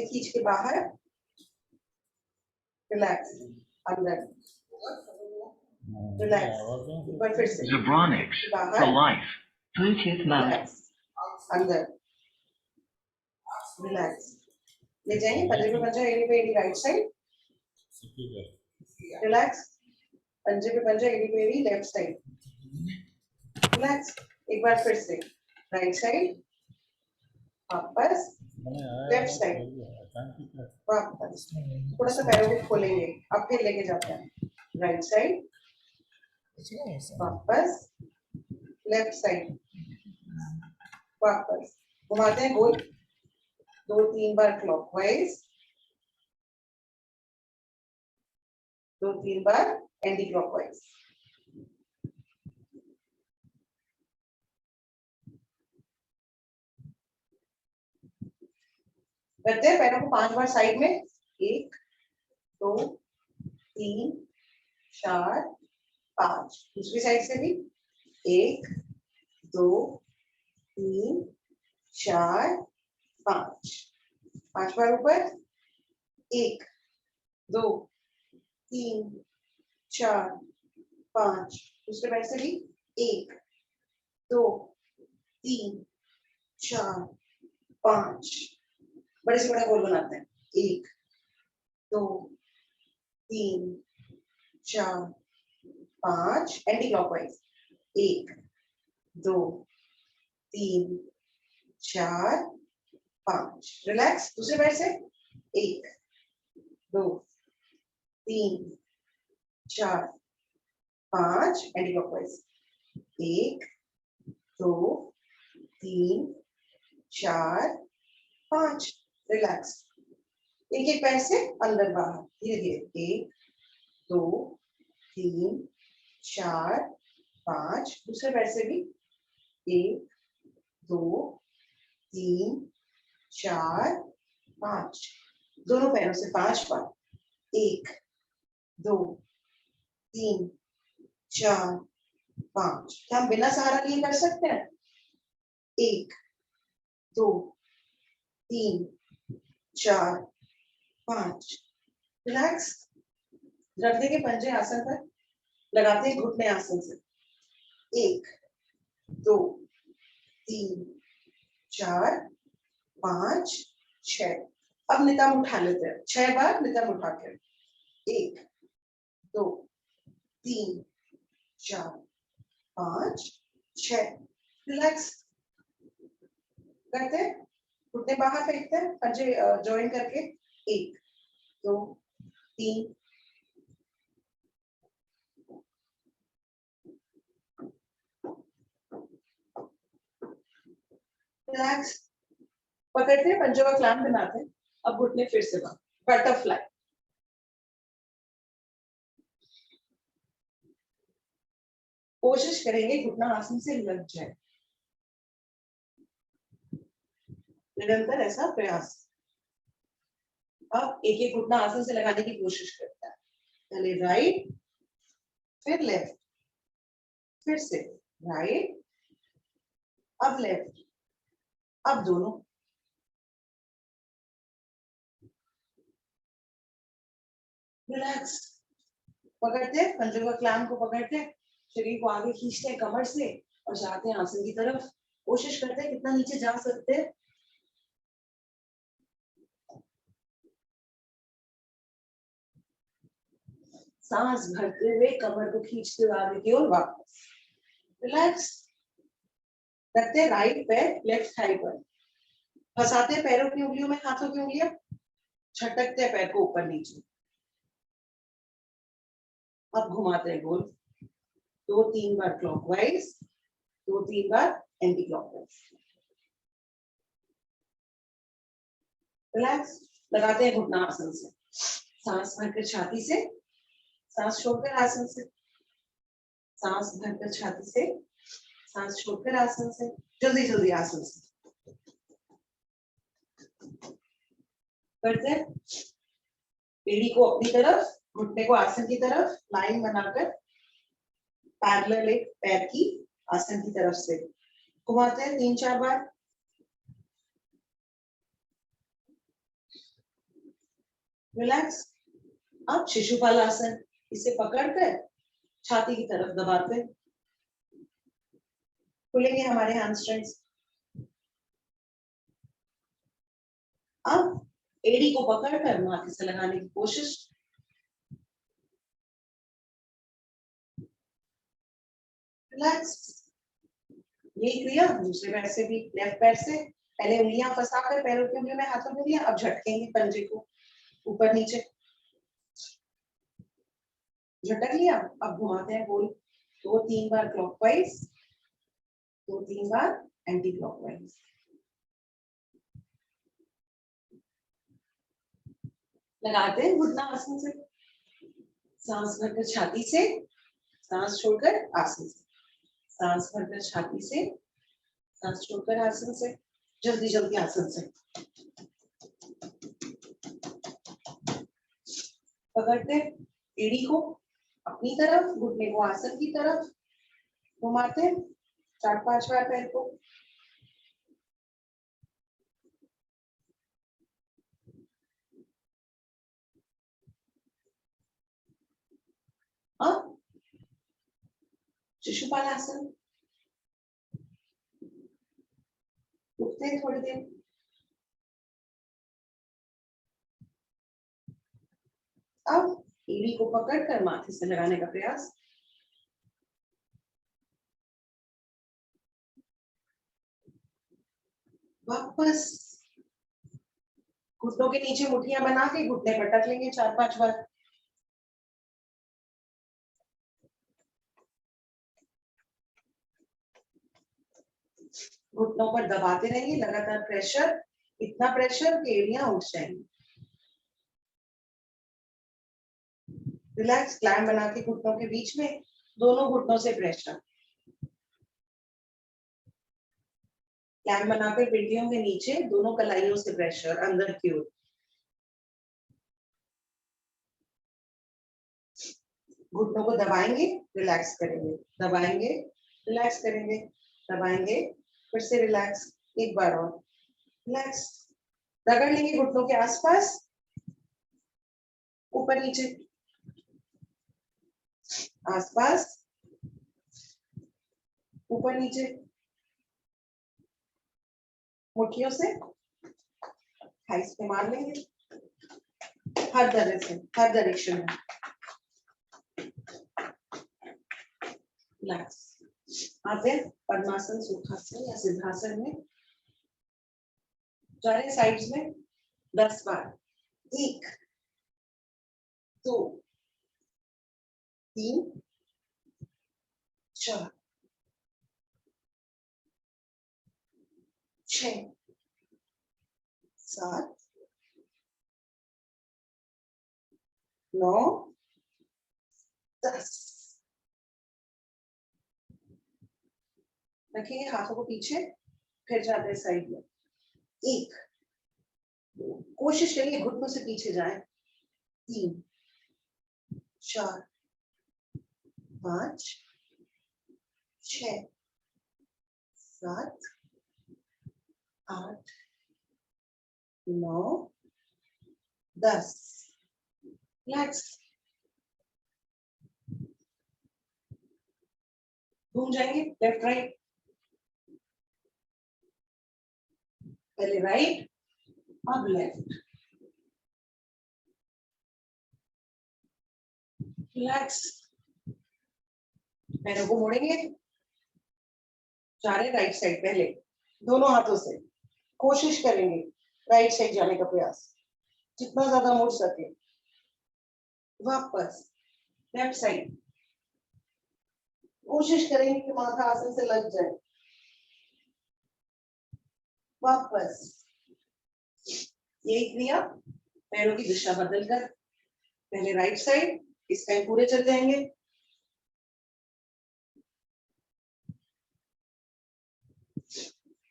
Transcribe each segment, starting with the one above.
से खींच के बाहर, रिलैक्स, अंदर, रिलैक्स, ऊपर फिर से Zebronics for life. Bluetooth mode. Relax, अंदर, रिलैक्स, ले जाइए पंजे पे पंजा, एड़ी पे एड़ी, राइट साइड, रिलैक्स, पंजे पे पंजा, एड़ी पे एड़ी, लेफ्ट साइड, रिलैक्स, एक बार फिर से राइट साइड, वापस, लेफ्ट साइड, वापस, थोड़ा सा पैरों को खोलेंगे, अब फिर लेके जाते हैं, राइट साइड, वापस, लेफ्ट साइड, वापस, घुमाते हैं गोल, 2-3 बार क्लॉकवाइज, 2-3 बार एंटी क्लॉकवाइज। करते हैं पैरों को 5 बार साइड में, 1 2 3 4 5, दूसरी साइड से भी 1 2 3 4 5, 5 बार ऊपर, 1 2 3 4 5, दूसरे पैर से भी 1 2 3 4 5, बड़े से बड़ा गोल बनाते हैं, 1 2 3 4 5, एंटी क्लॉकवाइज, 1 2 3 4 5, रिलैक्स, दूसरे पैर से 1 2 3 4 5, एंटी क्लॉकवाइज, 1 2 3 4 5, रिलैक्स, एक एक पैर से अंदर बाहर, धीरे धीरे, 1 2 3 4 5, दूसरे पैर से भी 1 2 3 4 5, दोनों पैरों से 5 बार, 1 2 3 4 5, क्या हम बिना सहारा लिए कर सकते हैं? 1 2 3 4 5, रिलैक्स, रख देंगे पंजे आसन पर, लगाते हैं घुटने आसन से, 1 2 3 4 5 6, अब नितंब उठा लेते हैं, 6 बार नितंब उठा के, 1 2 3 4 5 6, रिलैक्स, करते हैं, घुटने बाहर फेंकते हैं, पंजे जॉइन करके, 1 2 3 रिलैक्स, पकड़ते हैं, पंजों का क्लैम्प बनाते हैं, अब घुटने फिर से बाहर, बटरफ्लाई, कोशिश करेंगे घुटना आसन से लग जाए, निरंतर ऐसा प्रयास, अब एक एक घुटना आसन से लगाने की कोशिश करता है, पहले राइट, फिर लेफ्ट, फिर से राइट, अब लेफ्ट, अब दोनों, रिलैक्स, पकड़ते हैं, पंजों का क्लैम्प को पकड़ते हैं, शरीर को आगे खींचते हैं कमर से और जाते हैं आसन की तरफ, कोशिश करते हैं कितना नीचे जा सकते हैं, सांस भरते हुए कमर को खींचते हुए आगे की ओर वापस, रिलैक्स, रखते हैं राइट पैर लेफ्ट थाई पर, फंसाते हैं पैरों की उंगलियों में हाथों की उंगलियां, झटकते हैं पैर को ऊपर नीचे, अब घुमाते हैं गोल, 2-3 बार क्लॉकवाइज, 2-3 बार एंटी क्लॉकवाइज, रिलैक्स, लगाते हैं घुटना आसन से, सांस भरकर छाती से, सांस छोड़कर आसन से, सांस भरकर छाती से, सांस छोड़कर आसन से, जल्दी जल्दी आसन से, करते हैं, एड़ी को अपनी तरफ, घुटने को आसन की तरफ, लाइन बनाकर पैरेलल एक पैर की आसन की तरफ से घुमाते हैं 3-4 बार, रिलैक्स। अब शिशुपाल आसन, इसे पकड़कर छाती की तरफ दबाते हैं, खुलेंगे हमारे हैमस्ट्रिंग्स। अब एड़ी को पकड़कर माथे से लगाने की कोशिश। रिलैक्स। ये क्रिया दूसरे पैर से भी, लेफ्ट पैर से पहले उंगलियां फंसाकर पैरों की उंगलियों में हाथों में लिया, अब झटकेंगे पंजे को ऊपर नीचे, झटक लिया। अब घुमाते हैं गोल, 2-3 बार क्लॉकवाइज, 2-3 बार एंटी क्लॉकवाइज। लगाते हैं घुटना आसन से, सांस भरकर छाती से, सांस छोड़कर आसन से, सांस भरकर छाती से, सांस छोड़कर आसन से, जल्दी जल्दी आसन से। पकड़ते एड़ी को अपनी तरफ, घुटने को आसन की तरफ घुमाते 4-5 बार पैर को। अब शिशुपाल आसन, रुकते हैं थोड़ी देर। अब एड़ी को पकड़कर माथे से लगाने का प्रयास। वापस घुटनों के नीचे मुट्ठियां बना के घुटने पटक लेंगे 4-5 बार। घुटनों पर दबाते रहेंगे, लगातार प्रेशर, इतना प्रेशर कि एड़ियां उठ जाएंगी। रिलैक्स, क्लैम बना के घुटनों के बीच में, दोनों घुटनों से प्रेशर। क्लैम बनाकर पिंडियों के नीचे, दोनों कलाइयों से प्रेशर अंदर की ओर। घुटनों को दबाएंगे, रिलैक्स करेंगे, दबाएंगे, रिलैक्स करेंगे, दबाएंगे, फिर से रिलैक्स, एक बार और रिलैक्स। रगड़ लेंगे घुटनों के आसपास, ऊपर नीचे, आसपास, ऊपर नीचे, मुट्ठियों से थाइस पे मार लेंगे, हर तरह से, हर डायरेक्शन में। रिलैक्स। आते पद्मासन, सुखासन या सिद्धासन में, चारों साइड्स में 10 बार। 1 2 3 4 6 7 9 10। रखेंगे हाथों को पीछे, फिर जाते हैं साइड में। 1 कोशिश करिए घुटनों से पीछे जाए। 3 4 5 6 7 8 9 10। रिलैक्स। घूम जाएंगे लेफ्ट राइट, पहले राइट, अब लेफ्ट। रिलैक्स। पैरों को मोड़ेंगे, जा रहे राइट साइड, पहले दोनों हाथों से कोशिश करेंगे राइट साइड जाने का प्रयास, जितना ज्यादा मुड़ सके। वापस लेफ्ट साइड, कोशिश करेंगे कि माथा आसन से लग जाए। वापस, यही क्रिया पैरों की दिशा बदलकर, पहले राइट साइड, इस टाइम पूरे चल जाएंगे।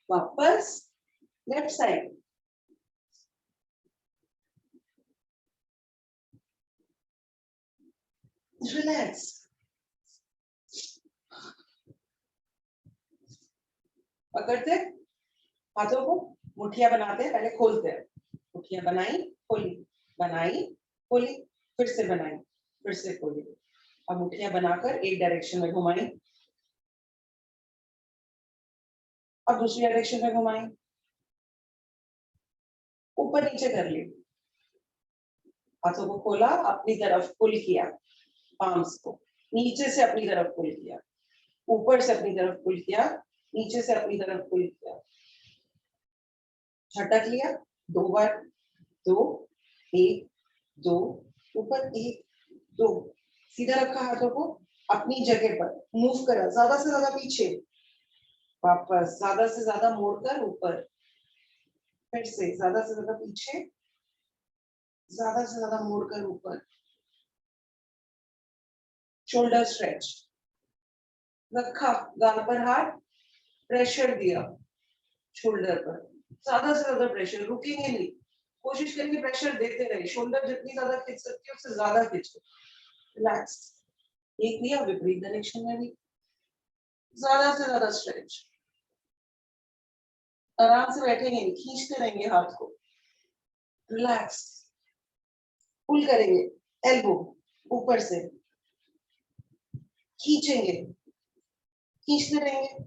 वापस लेफ्ट साइड, रिलैक्स। पकड़ते हाथों को, मुट्ठियां बनाते हैं, पहले खोलते हैं, मुट्ठियां बनाई, खोली, बनाई, खोली, फिर से बनाई, फिर से खोली। अब मुठ्ठियां बनाकर एक डायरेक्शन में घुमाई, अब दूसरी डायरेक्शन में घुमाई, ऊपर नीचे कर ली, हाथों को खोला, अपनी तरफ पुल किया, पाम्स को नीचे से अपनी तरफ पुल किया, ऊपर से अपनी तरफ पुल किया, नीचे से अपनी तरफ पुल किया, झटक लिया 2 बार, 2 1 2, ऊपर 1 2, सीधा रखा हाथों को अपनी जगह पर, मूव करा ज्यादा से ज्यादा पीछे, वापस ज्यादा से ज्यादा मोड़कर ऊपर, फिर से ज्यादा से ज्यादा पीछे, ज्यादा से ज्यादा मोड़कर ऊपर, शोल्डर स्ट्रेच, रखा गाल पर हाथ, प्रेशर दिया शोल्डर पर, ज्यादा से ज्यादा प्रेशर, रुकेंगे नहीं, कोशिश करेंगे प्रेशर देते रहे, शोल्डर जितनी ज्यादा खींच सकते हो उससे ज्यादा खींचो, रिलैक्स। एक लिया विपरीत डायरेक्शन में भी, ज्यादा से ज्यादा स्ट्रेच, आराम से बैठेंगे, खींचते रहेंगे हाथ को, रिलैक्स, पुल करेंगे, एल्बो ऊपर से खींचेंगे, खींचते रहेंगे,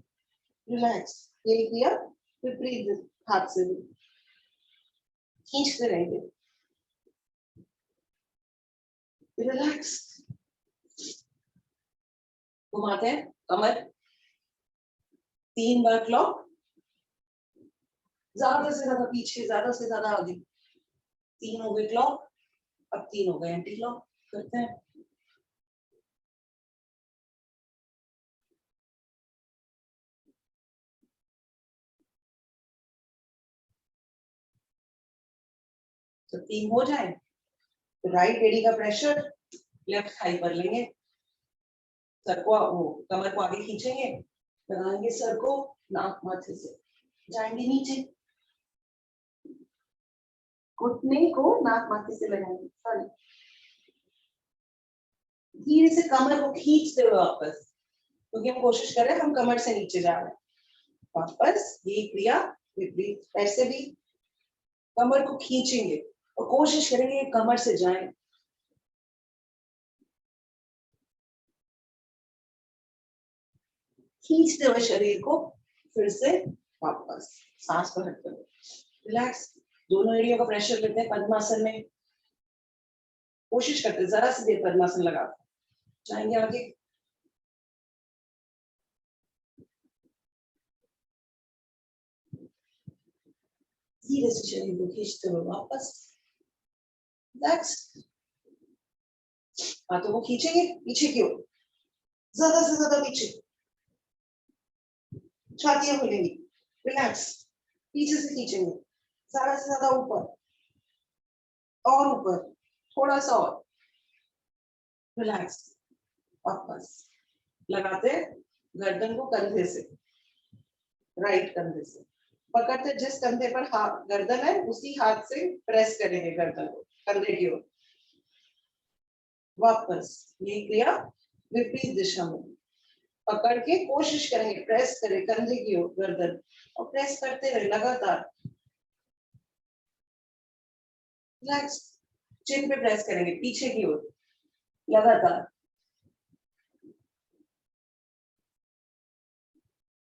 रिलैक्स। ये किया विपरीत हाथ से भी खींचते रहेंगे, रिलैक्स। घुमाते हैं कमर 3 बार क्लॉक, ज्यादा से ज्यादा पीछे, ज्यादा से ज्यादा आगे, 3 हो गए क्लॉक, अब 3 हो गए एंटी क्लॉक, करते हैं। तो 3 हो जाए तो राइट एडी का प्रेशर लेफ्ट थाई पर लेंगे, सर को वो कमर को आगे खींचेंगे, लगाएंगे सर को, नाक माथे से जाएंगे नीचे, घुटने को नाक माथे से लगाएंगे, सॉरी, धीरे से कमर को खींचते हुए वापस, क्योंकि हम कोशिश कर रहे हैं, हम कमर से नीचे जा रहे हैं, वापस ये क्रिया विपरीत, ऐसे भी कमर को खींचेंगे और कोशिश करेंगे कमर से जाए, खींचते हुए शरीर को फिर से वापस, सांस को हटते हुए, रिलैक्स। दोनों एड़ियों का प्रेशर लेते हैं पद्मासन में, कोशिश करते हैं जरा सी देर पद्मासन लगा, जाएंगे आगे, धीरे से शरीर को खींचते हुए वापस, रिलैक्स। हाथों को खींचेंगे पीछे की ओर, ज्यादा से ज्यादा पीछे, छातियां खुलेंगी, रिलैक्स, पीछे से खींचेंगे, ज्यादा से ज्यादा ऊपर और ऊपर, थोड़ा सा और, रिलैक्स, वापस लगाते गर्दन को कंधे से, राइट कंधे से पकड़ते, जिस कंधे पर हाथ गर्दन है उसी हाथ से प्रेस करेंगे गर्दन को कंधे की ओर, वापस। ये क्रिया विपरीत दिशा में, पकड़ के कोशिश करेंगे प्रेस करें कंधे की ओर गर्दन, और प्रेस करते रहे लगातार, रिलैक्स। चिन पे प्रेस करेंगे पीछे की ओर लगातार,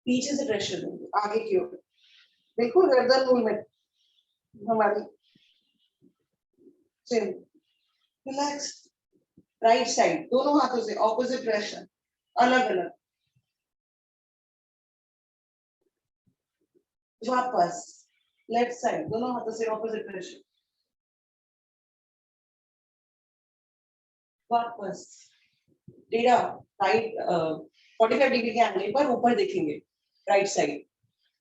पीछे से प्रेशर देंगे आगे की ओर, बिल्कुल गर्दन मूवमेंट हमारी, चिन, रिलैक्स। राइट साइड दोनों हाथों से ऑपोजिट प्रेशर, अलग अलग, वापस लेफ्ट साइड दोनों हाथों से ऑपोजिट प्रेशर, वापस टेढ़ा, राइट 45 डिग्री के एंगल पर ऊपर देखेंगे, राइट साइड,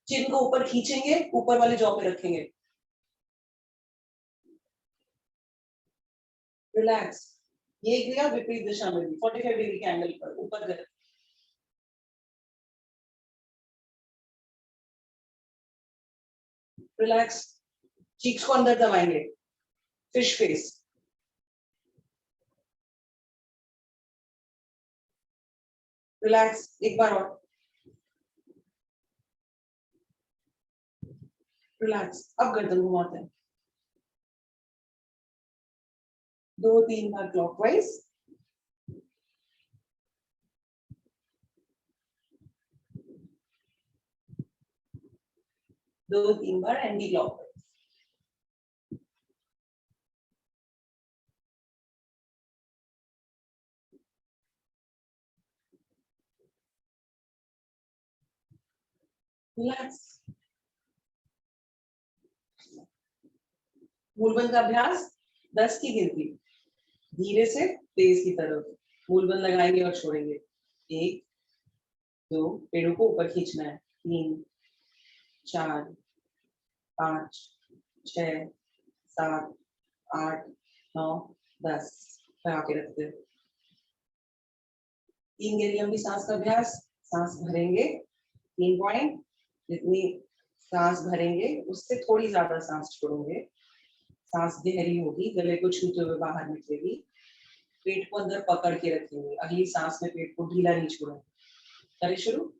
चिन को ऊपर खींचेंगे, ऊपर वाले जॉ पे रखेंगे, रिलैक्स। ये क्रिया विपरीत दिशा में भी 45 डिग्री के एंगल पर ऊपर कर, रिलैक्स। चीक्स को अंदर दबाएंगे, फिश फेस, रिलैक्स। एक बार और, रिलैक्स। अब गर्दन घुमाते हैं, 2-3 बार क्लॉकवाइज, दो तीन बार एंटी क्लॉकवाइज। रिलैक्स। मूलबंध का अभ्यास 10 की गिनती, धीरे से तेज की तरफ मूलबंध लगाएंगे और छोड़ेंगे। 1 2, पेड़ों को ऊपर खींचना है। 3 4 5 6 7 8 9 10 लगा के रखते हैं। 3 गहरी लंबी सांस का अभ्यास। सांस भरेंगे 3 पॉइंट, जितनी सांस भरेंगे उससे थोड़ी ज्यादा सांस छोड़ोगे। सांस गहरी होगी, गले को छूते हुए बाहर निकलेगी। पेट को अंदर पकड़ के रखेंगे, अगली सांस में पेट को ढीला नहीं छोड़ेंगे। करें शुरू।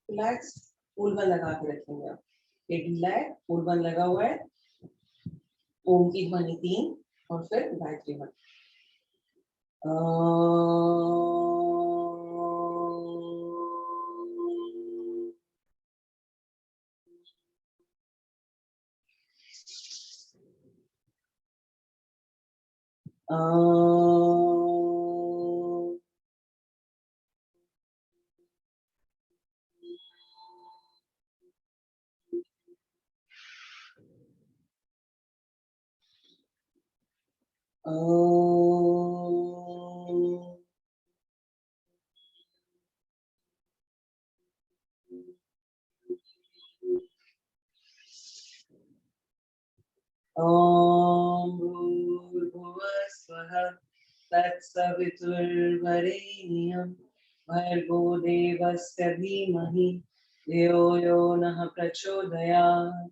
रिलैक्स, मूलबंध लगा के रखेंगे। आप पेट ढीला है, मूलबंध लगा हुआ है। ओम की ध्वनि 3 और फिर गायत्री मंत्र। ॐ भूर्भुवः स्वः तत्सवितुर्वरेण्यं भर्गो देवस्य धीमहि धियो यो नः प्रचोदयात्।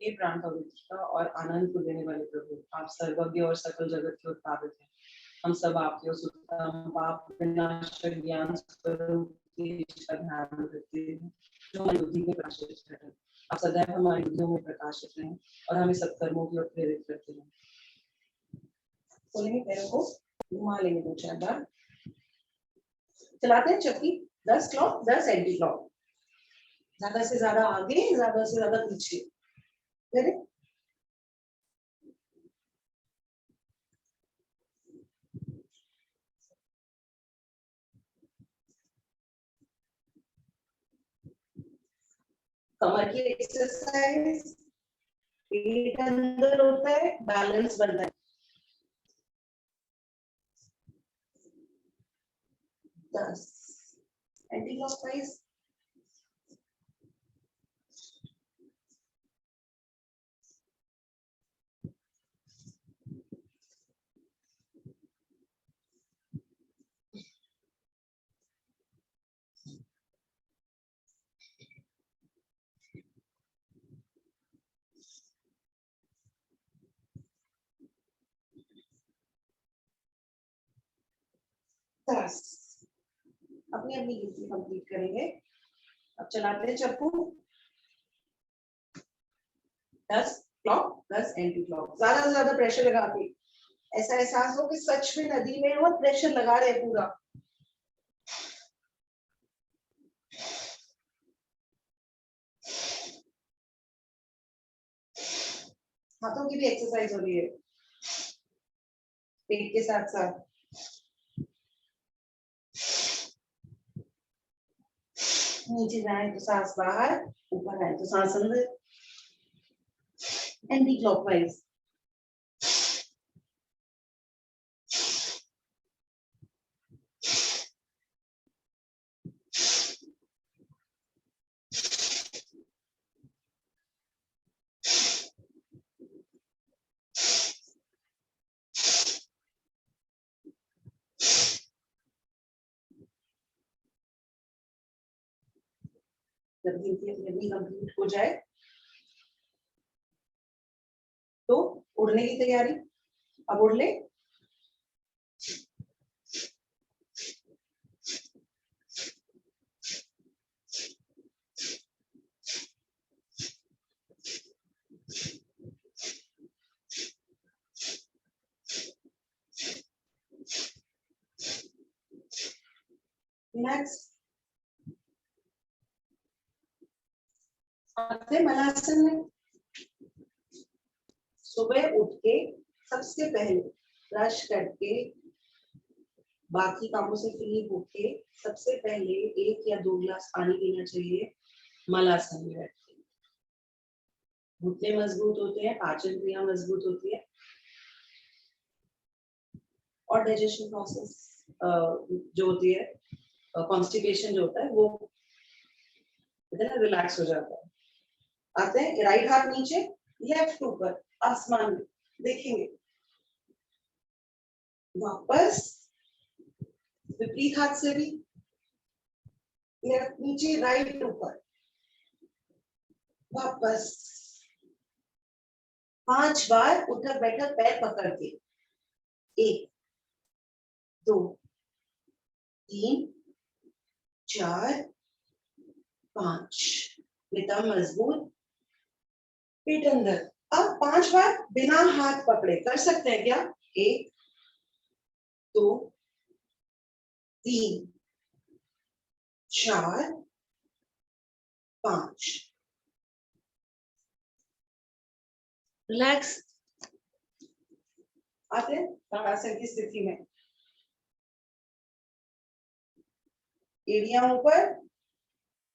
हे प्राण पवित्रता और आनंद को देने वाले प्रभु, आप सर्वज्ञ और सकल जगत के उत्पादक हैं। हम सब आपके उस उत्तम पाप विनाशक ज्ञान स्वरूप का ध्यान करते हैं जो हमारी बुद्धि में प्रकाशित है। आप सदैव हमारी बुद्धियों में प्रकाशित रहें और हमें सत्कर्मों की ओर प्रेरित करते हैं। खोलेंगे पैरों को, घुमा लेंगे 2-4 बार। चलाते हैं चक्की। 10 क्लॉक 10 एंटी क्लॉक, ज्यादा से ज्यादा आगे, ज्यादा से ज्यादा पीछे। कमर की एक्सरसाइज, पेट अंदर होता है, बैलेंस बनता है। 10 एंटी क्लॉकवाइज। अपनी अपनी गिनती कंप्लीट करेंगे। अब चलाते हैं चप्पू। 10 क्लॉक 10 एंटी क्लॉक, ज्यादा से ज्यादा प्रेशर लगा के, ऐसा एहसास हो कि सच में नदी में वो प्रेशर लगा रहे पूरा। हाथों की भी एक्सरसाइज हो रही है पेट के साथ साथ। नीचे जाए तो सांस बाहर, ऊपर आए तो सांस अंदर। Anti clockwise. जब गंदगी कंप्लीट हो जाए तो उड़ने की तैयारी। अब उड़ ले। नेक्स्ट मलासन में सुबह उठ के सबसे पहले ब्रश करके बाकी कामों से फ्री होके सबसे पहले 1 या 2 गिलास पानी पीना चाहिए मलासन में बैठ के। घुटने मजबूत होते हैं, पाचन क्रिया मजबूत होती है और डाइजेशन प्रोसेस जो होती है, कॉन्स्टिपेशन जो होता है वो रिलैक्स हो जाता है। आते हैं राइट हाथ नीचे, लेफ्ट ऊपर आसमान में देखेंगे। वापस विपरीत हाथ से भी लेफ्ट नीचे, राइट ऊपर, वापस 5 बार उठक बैठक पैर पकड़ के। 1 2 3 4 5। नितंब मजबूत, पेट अंदर। अब 5 बार बिना हाथ पकड़े कर सकते हैं क्या? 1 2 3 4 5। रिलैक्स। आते हैं ताड़ासन की स्थिति में। एड़ियां ऊपर,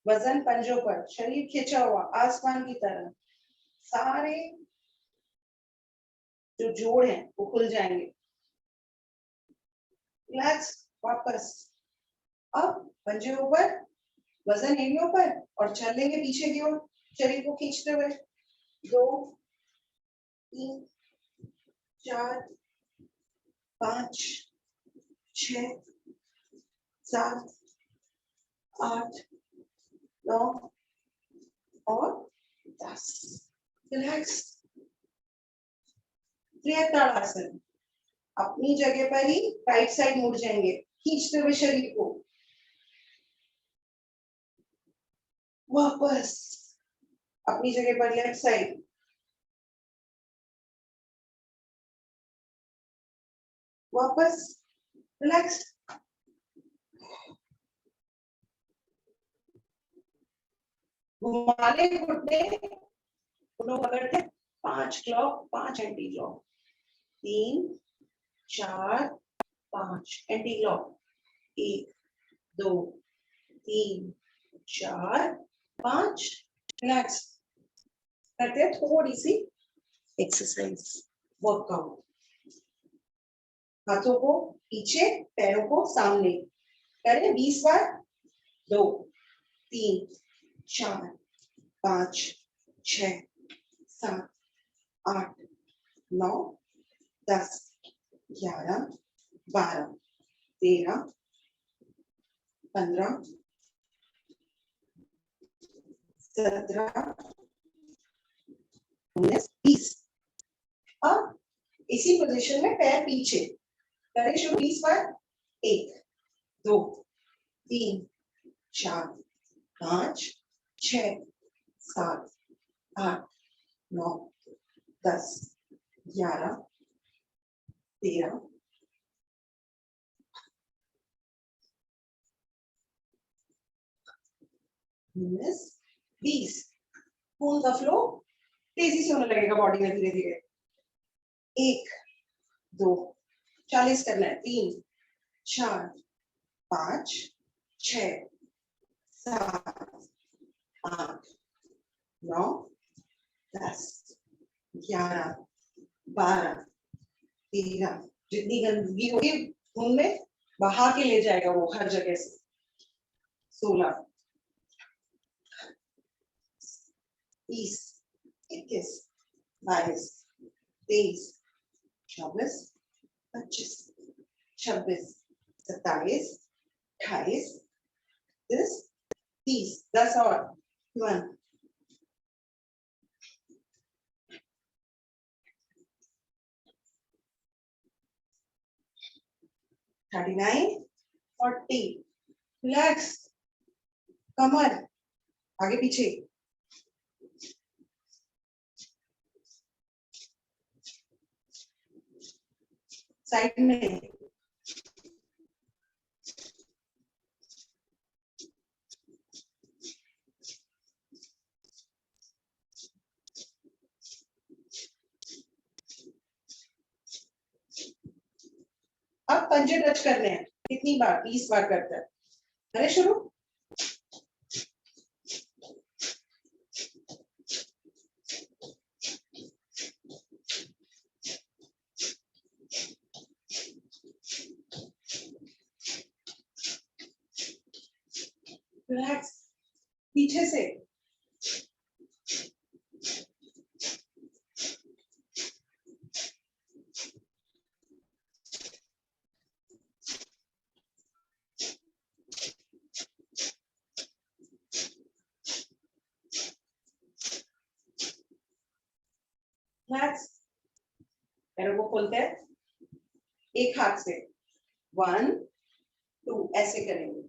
वजन पंजों पर, शरीर खिंचा हुआ आसमान की तरह। सारे जो जोड़ हैं वो खुल जाएंगे। रिलैक्स। वापस। अब पंजे ऊपर, वजन एड़ियों पर और चलेंगे पीछे की ओर शरीर को खींचते हुए। 2 3 4 5 6 7 8 9 और 10। रिलैक्स। ताड़ासन। अपनी जगह पर ही राइट साइड मुड़ जाएंगे खींचते हुए शरीर को। वापस अपनी जगह पर लेफ्ट साइड। वापस। रिलैक्स। घुमाने घुटने दोनों पकड़ते। 5 clock, 5 anti clock, 3 4 5 anti clock. 1 2 3 4 5। Relax. करते हैं थोड़ी सी एक्सरसाइज, वर्कआउट। हाथों को पीछे, पैरों को सामने करें 20 बार। 2 3 4 5 6 7 8 9 10 11 12 13 15 17 19 20। अब इसी पोजीशन में पैर पीछे करें शुरू 20 बार। 1 2 3 4 5 6 7 8 9 10 11 13 19 20। खून का फ्लो तेजी से होने लगेगा बॉडी में धीरे धीरे। 1 2 40 करना है। 3 4 5 6 7 8 9 10 11 12 13। जितनी गंदगी होगी खून में बहा के ले जाएगा वो हर जगह से। 16 30 21 22 23 24 25 26 27 28 30 30। 10 और 1, 39, 40, रिलैक्स, कमर आगे पीछे, साइड में, अब पंजे टच करने हैं, कितनी बार? 20 बार करते हैं। करें शुरू। रिलैक्स, पीछे से, रिलैक्स, पैरों को खोलते हैं, एक हाथ से 1, 2 ऐसे करेंगे।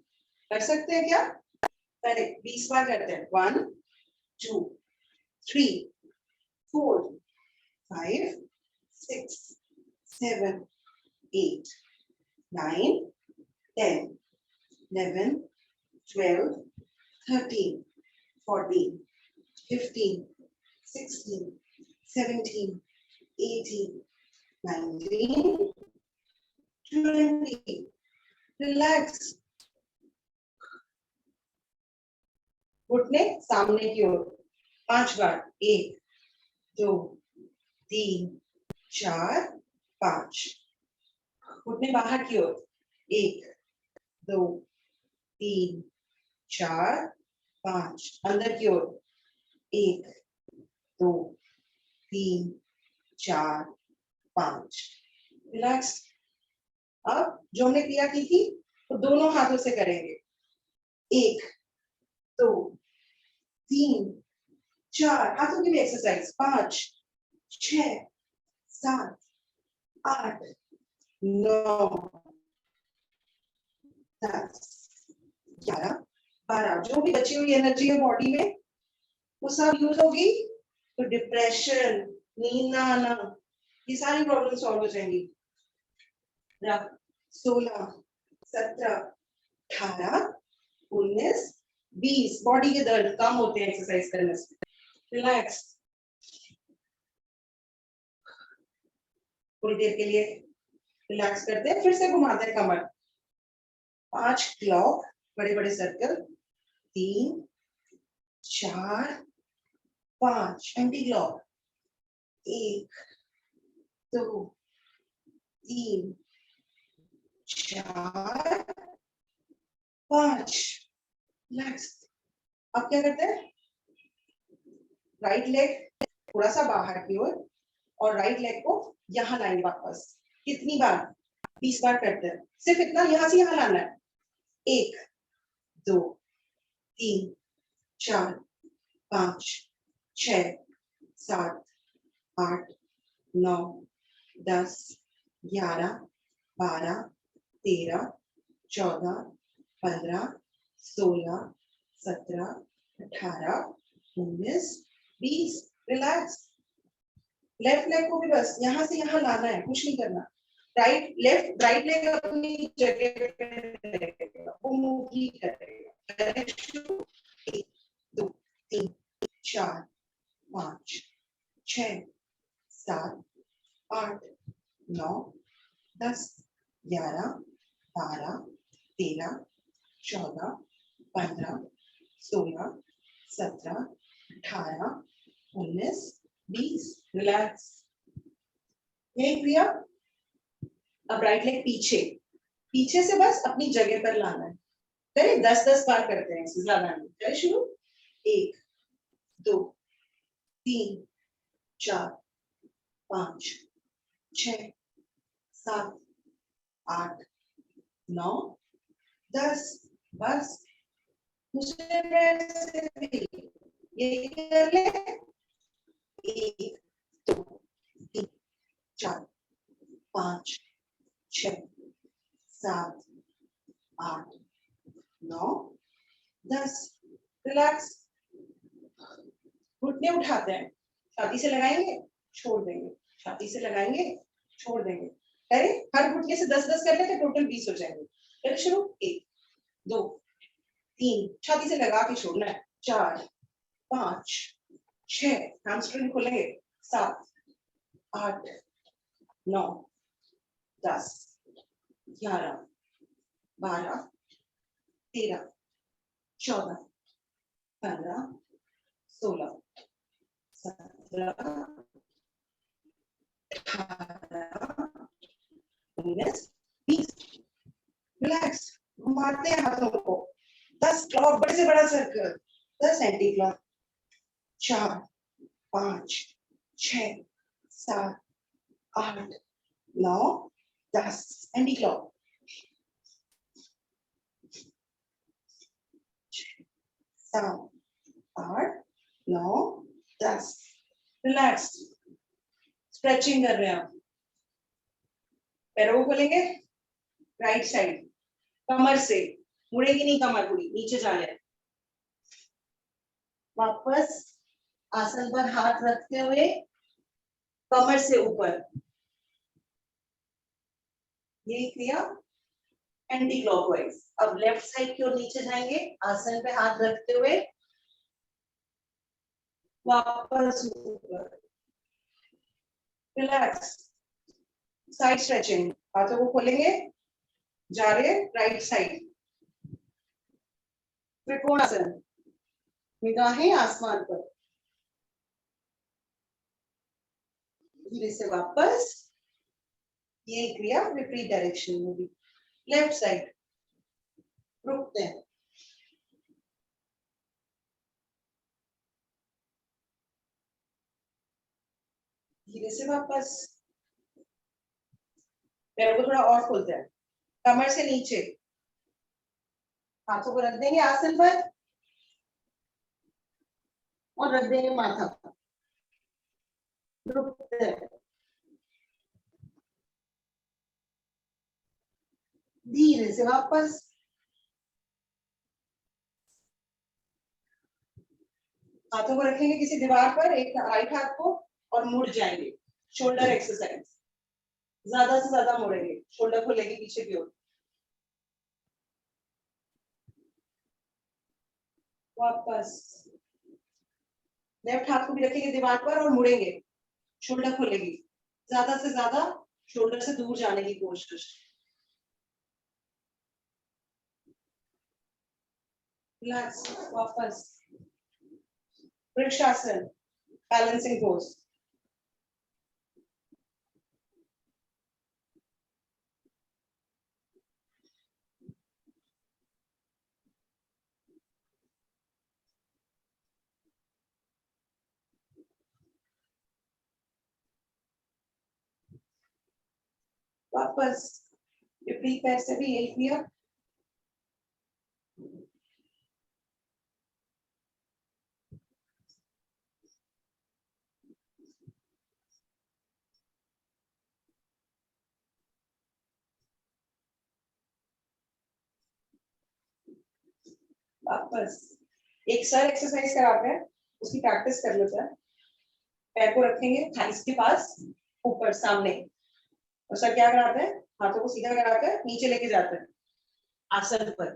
कर सकते हैं क्या? पहले 20 बार करते हैं। 1, 2, 3, 4, 5, 6, 7, 8, 9, 10, 11, 12, 13, 14, 15, 16, 17, 18, 19, 20. रिलैक्स, घुटने सामने की ओर 5 बार। 1, 2, 3, 4, 5। घुटने बाहर की ओर 1, 2, 3, 4, 5। अंदर की ओर 1, 2, 3, 4, 5। रिलैक्स। अब जो हमने क्रिया की थी तो दोनों हाथों से करेंगे। 1, 2, 3, 4, हाथों की भी एक्सरसाइज। 5, 6, 7, 8, 9, 10, 11, 12। जो भी बची हुई एनर्जी है बॉडी में वो सब यूज होगी तो डिप्रेशन, नींद ना आना, ये सारी प्रॉब्लम सॉल्व हो जाएंगी। 16, 17, 18, 19, 20। बॉडी के दर्द कम होते हैं एक्सरसाइज करने से। रिलैक्स, थोड़ी देर के लिए रिलैक्स करते हैं, फिर से घुमाते हैं कमर। 5 क्लॉक, बड़े बड़े सर्कल। 3, 4, 5 anti clock. 1, 2, 3, 4, 5। रिलैक्स। अब क्या करते हैं? राइट लेग थोड़ा सा बाहर की ओर और राइट लेग को यहाँ लाएंगे वापस। कितनी बार? 20 बार करते हैं। सिर्फ इतना यहाँ से यहाँ लाना है। 1, 2, 3, 4, 5, 6, 7, 8, 9, 10, 11, 12, 13, 14, 15, 16, 17, 18, 19, 20। रिलैक्स। लेफ्ट लेग को भी बस यहाँ से यहाँ लाना है, कुछ नहीं करना। राइट लेग अपनी जगह पे रहेगा, वो मूव ही करेगा। 1, 2, 3, 4, 5, 6, 7, 8, 9, 10, 11, 12, 13, 14, 15, 16, 17, 18, 19, 20। रिलैक्स। यही क्रिया। अब राइट लेग पीछे से बस अपनी जगह पर लाना है। चलिए 10-10 बार करते हैं, इससे ज्यादा नहीं। चलिए शुरू। 1, 2, 3, 4, 5, 6, 7, 8, 9, 10। बस दूसरे पैर से भी ये कर ले, 1 2 3 4 5 6 7 8 9 10। रिलैक्स। घुटने उठाते हैं, छाती से लगाएंगे, छोड़ देंगे, छाती से लगाएंगे, छोड़ देंगे। अरे हर घुटने से 10-10 कर लेते, टोटल 20 हो जाएंगे। चलो शुरू, 1 2 3, छाती से लगा के छोड़ना है, 4 5 6, हैमस्ट्रिंग खोलेंगे, 7 8 9 10 11 12 13 14 15 16 17 18 19 20। रिलैक्स। घुमाते हैं हाथों को, 10 क्लॉक, बड़े से बड़ा circle, 10 anti clock, 4 5 6 7 8 9 10 anti clock, 7 8 9 10। Relax. Stretching कर रहे हैं आप, पैरों को खोलेंगे, राइट साइड, कमर से मुड़ेगी नहीं, कमर पूरी नीचे जा रहे हैं। वापस आसन पर हाथ रखते हुए कमर से ऊपर, ये क्रिया एंटी क्लॉकवाइज। अब लेफ्ट साइड की ओर नीचे जाएंगे, आसन पे हाथ रखते हुए वापस ऊपर। रिलैक्स। साइड स्ट्रेचिंग, हाथों को खोलेंगे, जा रहे राइट साइड, त्रिकोणासन, निगाहें आसमान पर, धीरे से वापस। ये क्रिया विपरीत डायरेक्शन में भी, लेफ्ट साइड, रुकते हैं, धीरे से वापस। पैरों को थोड़ा और खोलते हैं, कमर से नीचे, हाथों को रख देंगे आसन पर और रख देंगे माथा पर, रुकते हैं, धीरे से वापस। हाथों को रखेंगे किसी दीवार पर, एक राइट हाथ को, और मुड़ जाएंगे। शोल्डर एक्सरसाइज, ज्यादा से ज्यादा मुड़ेंगे, शोल्डर खुलेगी पीछे की ओर। वापस लेफ्ट हाथ को भी रखेंगे दीवार पर और मुड़ेंगे, शोल्डर खुलेगी, ज्यादा से ज्यादा शोल्डर से दूर जाने की कोशिश। रिलैक्स। वापस वृक्षासन, बैलेंसिंग पोज। वापस विपरीत पैर से भी यही किया। वापस एक सर एक्सरसाइज कराते हैं, उसकी प्रैक्टिस कर लेते हैं। पैर को रखेंगे थाइस के पास, ऊपर सामने, और सर क्या कराते हैं, हाथों को सीधा कराकर नीचे लेके जाते हैं आसन पर।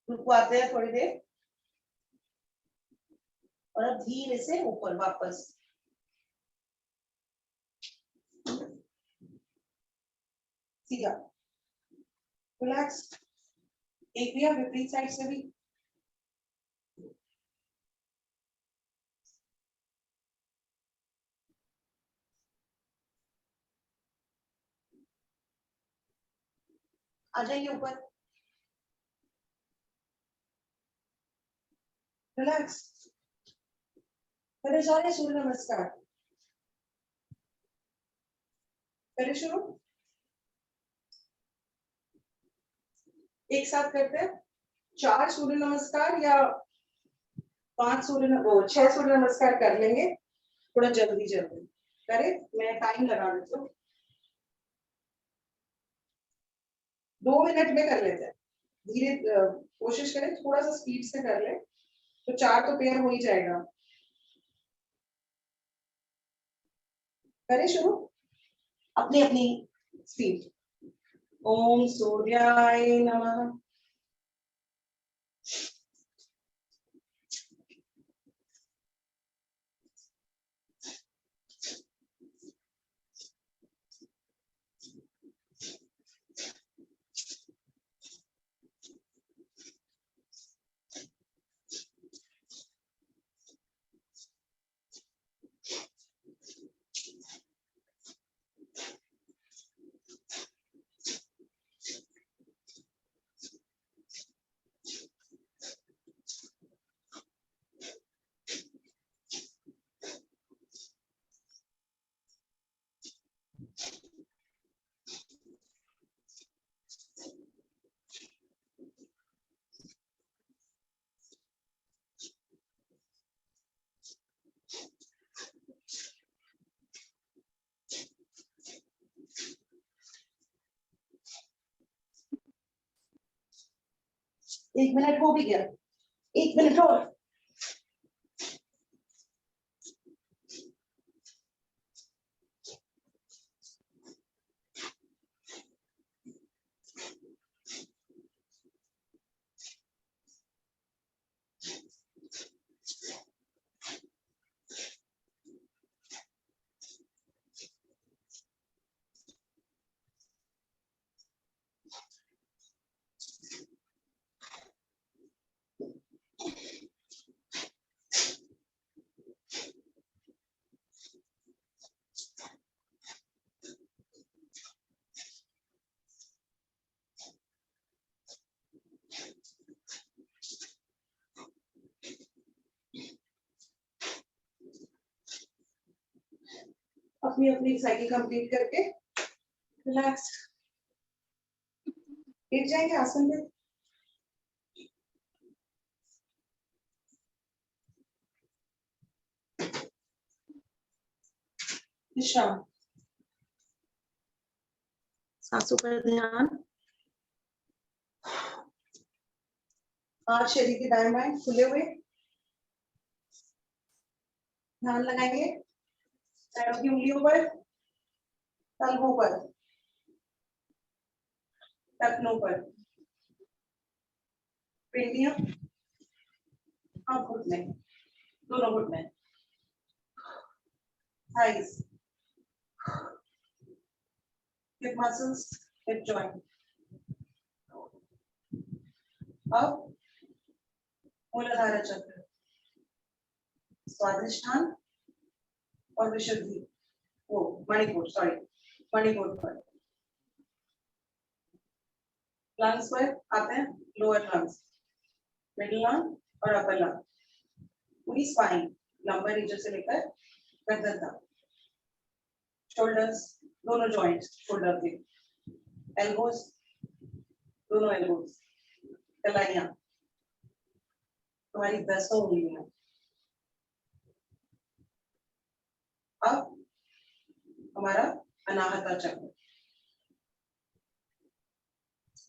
रुकवाते हैं थोड़ी देर, और अब धीरे से ऊपर वापस। सीधा, रिलैक्स। एक भी विपरीत साइड से भी। आ जाइए ऊपर, रिलैक्स। करे जा रहे सूर्य नमस्कार, करे शुरू। एक साथ करते हैं 4 सूर्य नमस्कार, या छह सूर्य नमस्कार कर लेंगे थोड़ा जल्दी जल्दी करे। मैं टाइम लगा देती हूँ, 2 मिनट में कर लेते हैं। धीरे कोशिश करें थोड़ा सा स्पीड से कर ले, तो 4 तो पेयर हो ही जाएगा। करें शुरू अपनी अपनी स्पीड। ओम सूर्याय नमः। एक मिनट हो भी गया, 1 मिनट और। अपनी अपनी साइकिल कंप्लीट करके रिलैक्स लेट जाएंगे आसन में। विश्राम, सांसों पर ध्यान। हाथ शरीर के दाएं बाएं खुले हुए, ध्यान लगाएंगे पैरों की उंगलियों पर, तलवों पर, टखनों पर, पिंडियां और घुटने, दोनों घुटने, thighs, hip muscles, hip joint. अब मूलाधार चक्र, स्वादिष्ठान और विशुद्धि, वो मणिपुर, सॉरी मणिपुर पर। लंग्स पर आते हैं लोअर लंग्स, मिडिल लंग और अपर लंग, पूरी स्पाइन लंबर रीजन से लेकर गर्दन तक, शोल्डर्स दोनों जॉइंट्स शोल्डर के, एल्बोस दोनों एल्बोस, कलाइयां तुम्हारी 10 उंगलियां। अब हमारा अनाहता चक्र,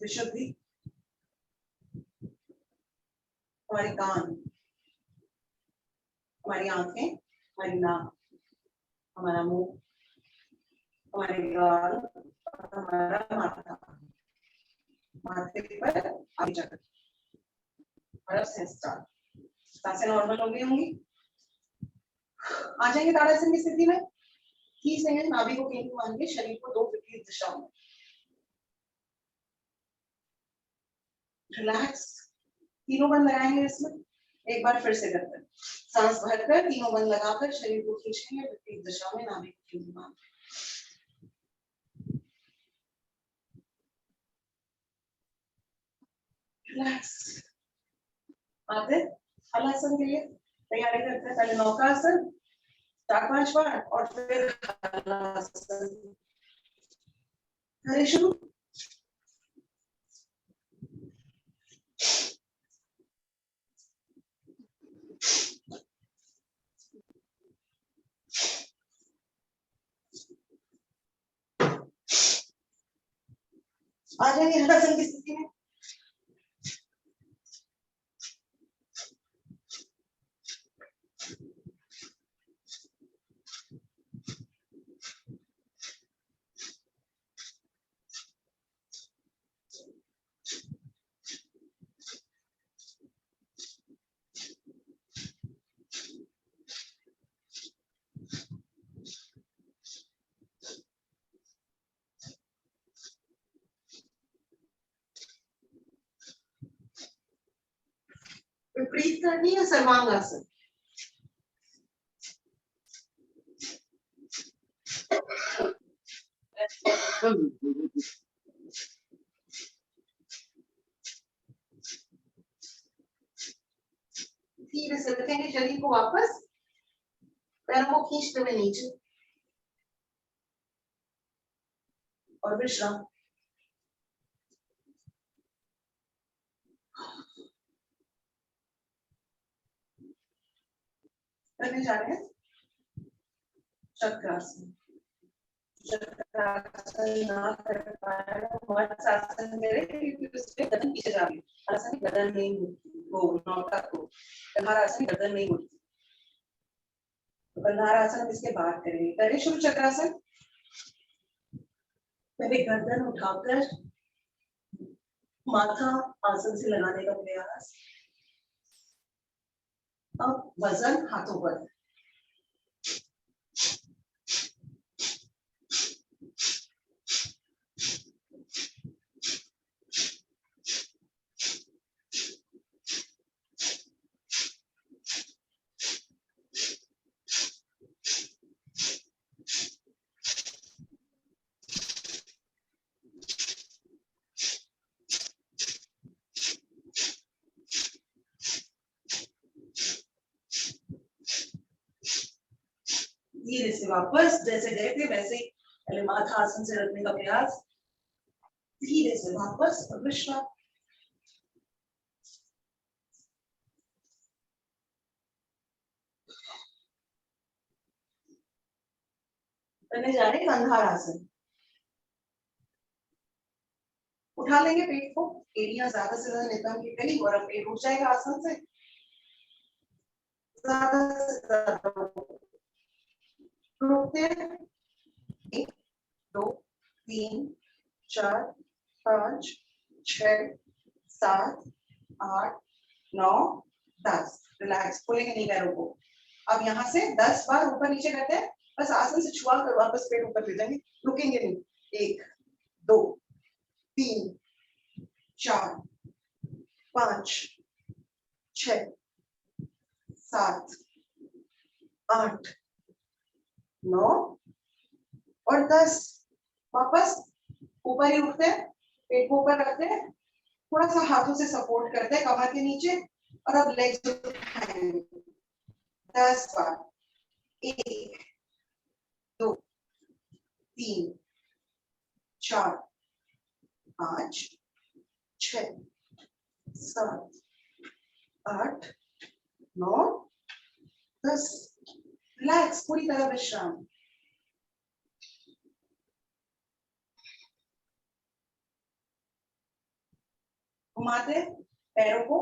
विशुद्धि, हमारे कान, हमारी आंखें, हमारी नाक, हमारा मुंह, हमारे गाल, हमारा माथा, माथे पर आगे चक्र, और अब से स्टार्ट। सांसें नॉर्मल हो गई होंगी, आ जाएंगे ताड़ासन की स्थिति में। ठीक है, नाभि को केंद्र मान के शरीर को 2 विपरीत दिशाओं में रिलैक्स, तीनों बंद लगाएंगे इसमें। एक बार फिर से करते हैं, सांस भरकर तीनों बंद लगाकर शरीर को खींचेंगे विपरीत दिशा में, नाभि को केंद्र मान के। रिलैक्स, आते हलासन के लिए तैयारी करते हैं। पहले नौकासन 4-5 बार और फिर हलासन। करें शुरू। आ जाएंगे हलासन की स्थिति में। विपरीत करनी है सर्वांगासन। धीरे से रखेंगे शरीर को वापस, पैरों को खींचते हुए नीचे और विश्राम। करने जा रहे हैं चक्रासन। चक्रासन ना कर पाए तो मत्स्यासन करें, क्योंकि उसमें गर्दन पीछे जा रही है। आसन गर्दन नहीं वो नौका को कंधारासन गर्दन नहीं होती। तो कंधारासन हम इसके बाद करेंगे। करें शुरू चक्रासन। पहले गर्दन उठाकर माथा आसन से लगाने का प्रयास। अब वजन हाथों पर। धीरे से वापस जैसे गए थे वैसे पहले माथा आसन से रखने का प्रयास। धीरे से वापस और विश्राम। करने जा रहे हैं कंधार आसन। उठा लेंगे पेट को, एड़ियां ज्यादा से ज्यादा नितंब के करीब और अब पेट उठ जाएगा आसन से। ज्यादा से ज्यादा रुकते हैं। 1 2 3 4 5 6 7 8 9 10। रिलैक्स, खोलेंगे नहीं पैरों को। अब यहाँ से 10 बार ऊपर नीचे करते हैं, बस आसन से छुआ कर वापस पेट ऊपर ले जाएंगे, रुकेंगे नहीं। 1 2 3 4 5 6 7 8 9 और 10। वापस ऊपर ही उठते हैं, पेट को ऊपर रखते हैं, थोड़ा सा हाथों से सपोर्ट करते हैं कमर के नीचे और अब लेग्स उठाएंगे 10 बार। 1 2 3 4 5 6 7 8 9 10। रिलैक्स, पूरी तरह विश्राम। घुमाते पैरों को,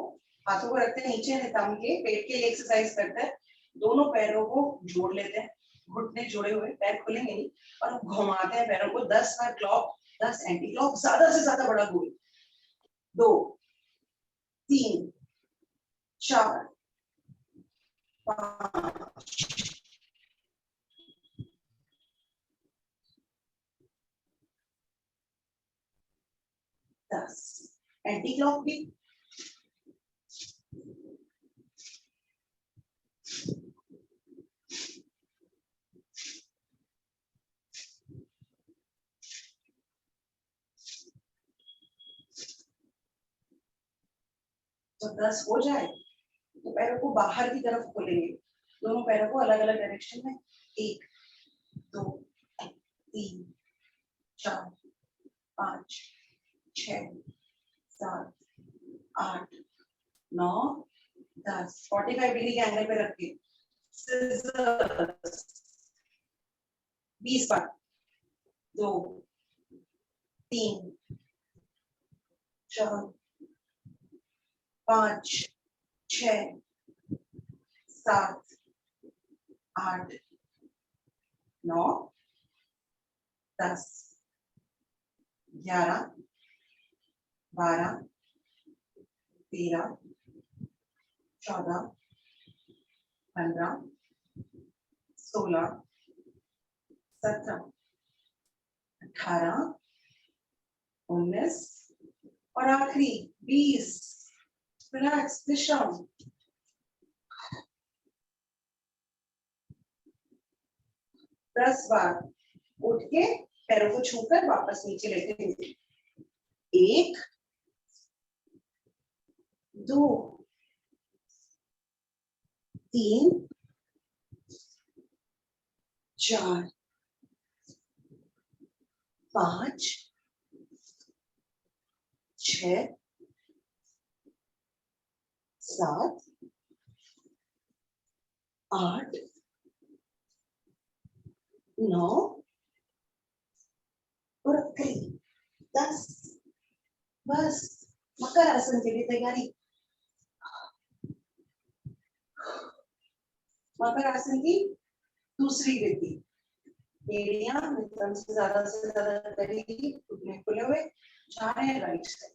हाथों को रखते नीचे नितंब के, पेट के लिए एक्सरसाइज करते हैं। दोनों पैरों को जोड़ लेते हैं, घुटने जोड़े हुए, पैर खुलेंगे नहीं और घुमाते हैं पैरों को 10 बार क्लॉक, 10 एंटी क्लॉक, ज्यादा से ज्यादा बड़ा गोल। 2 3 4 5 10। एंटी क्लॉक भी। जब 10 हो जाए तो पैरों को बाहर की तरफ खोलेंगे, दोनों पैरों को अलग अलग डायरेक्शन में। 1 2 3 4 5 6 7 8 9 10। 45 डिग्री के एंगल पे रख के 20 बार। 2 3 4 5 6 7 8 9 10 11 12 13 14 15 16 17 18 19 और आखिरी 20। रिलैक्स, विश्राम। 10 बार उठ के पैरों को छूकर वापस नीचे लेटे हुए। 1 2 3 4 5 6 7 8 9 और 10। बस मकर आसन के लिए तैयारी। मकर आसन की दूसरी विधि, एड़ियां एकदम से ज्यादा करेगी, घुटने खुले हुए जा रहे हैं राइट साइड।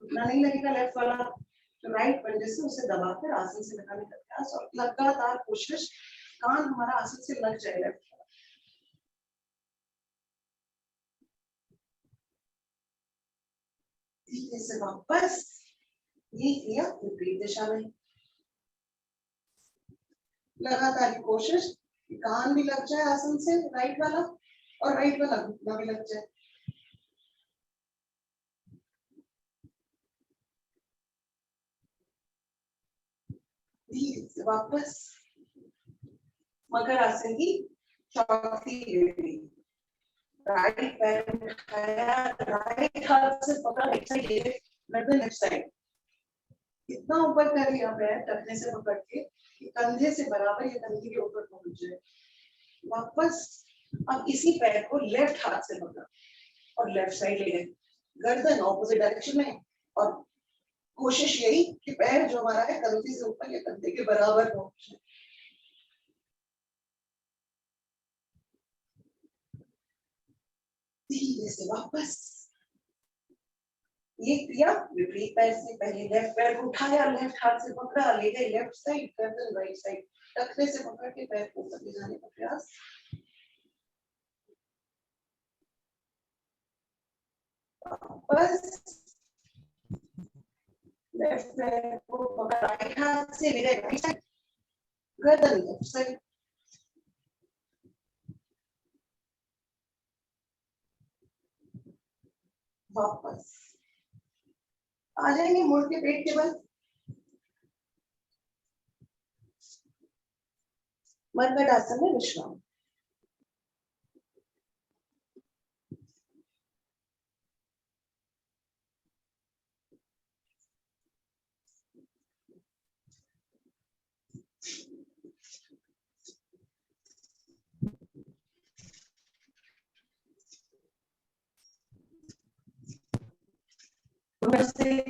उतना नहीं लगेगा लेफ्ट वाला, तो राइट पंजे से उसे दबाकर आसन से निकालने का प्रयास और लगातार कोशिश कान हमारा आसन से लग जाए लेफ्ट वाला। धीरे से वापस ये किया विपरीत दिशा में। लगातार कोशिश कान भी लग जाए आसन से राइट वाला और राइट वाला घुटना भी लग जाए। धीरे से वापस मकर आसन की चौथी विधि, राइट पैर उठाया, राइट हाथ से पकड़ा राइट साइड, गर्दन लेफ्ट साइड, इतना ऊपर कर लिया पैर टखने से पकड़ के कि कंधे से बराबर ये कंधे के ऊपर पहुंच जाए। वापस अब इसी पैर को लेफ्ट हाथ से पकड़ा और लेफ्ट साइड ले गए, गर्दन ऑपोजिट डायरेक्शन में, और कोशिश यही कि पैर जो हमारा है कंधे से ऊपर या कंधे के बराबर पहुंचे। धीरे से वापस ये किया विपरीत पैर से, पहले लेफ्ट पैर को उठाया, लेफ्ट हाथ से पकड़ा, ले गए लेफ्ट साइड, गर्दन राइट साइड, टखने से पकड़ के पैर को ऊपर ले जाने का प्रयास। वापस लेफ्ट पैर को पकड़ा, राइट हाथ से ले गए राइट साइड, गर्दन लेफ्ट साइड, वापस आ जाएंगे मुड़ के पेट के बल। मरकट आसन में विश्राम। नमस्ते।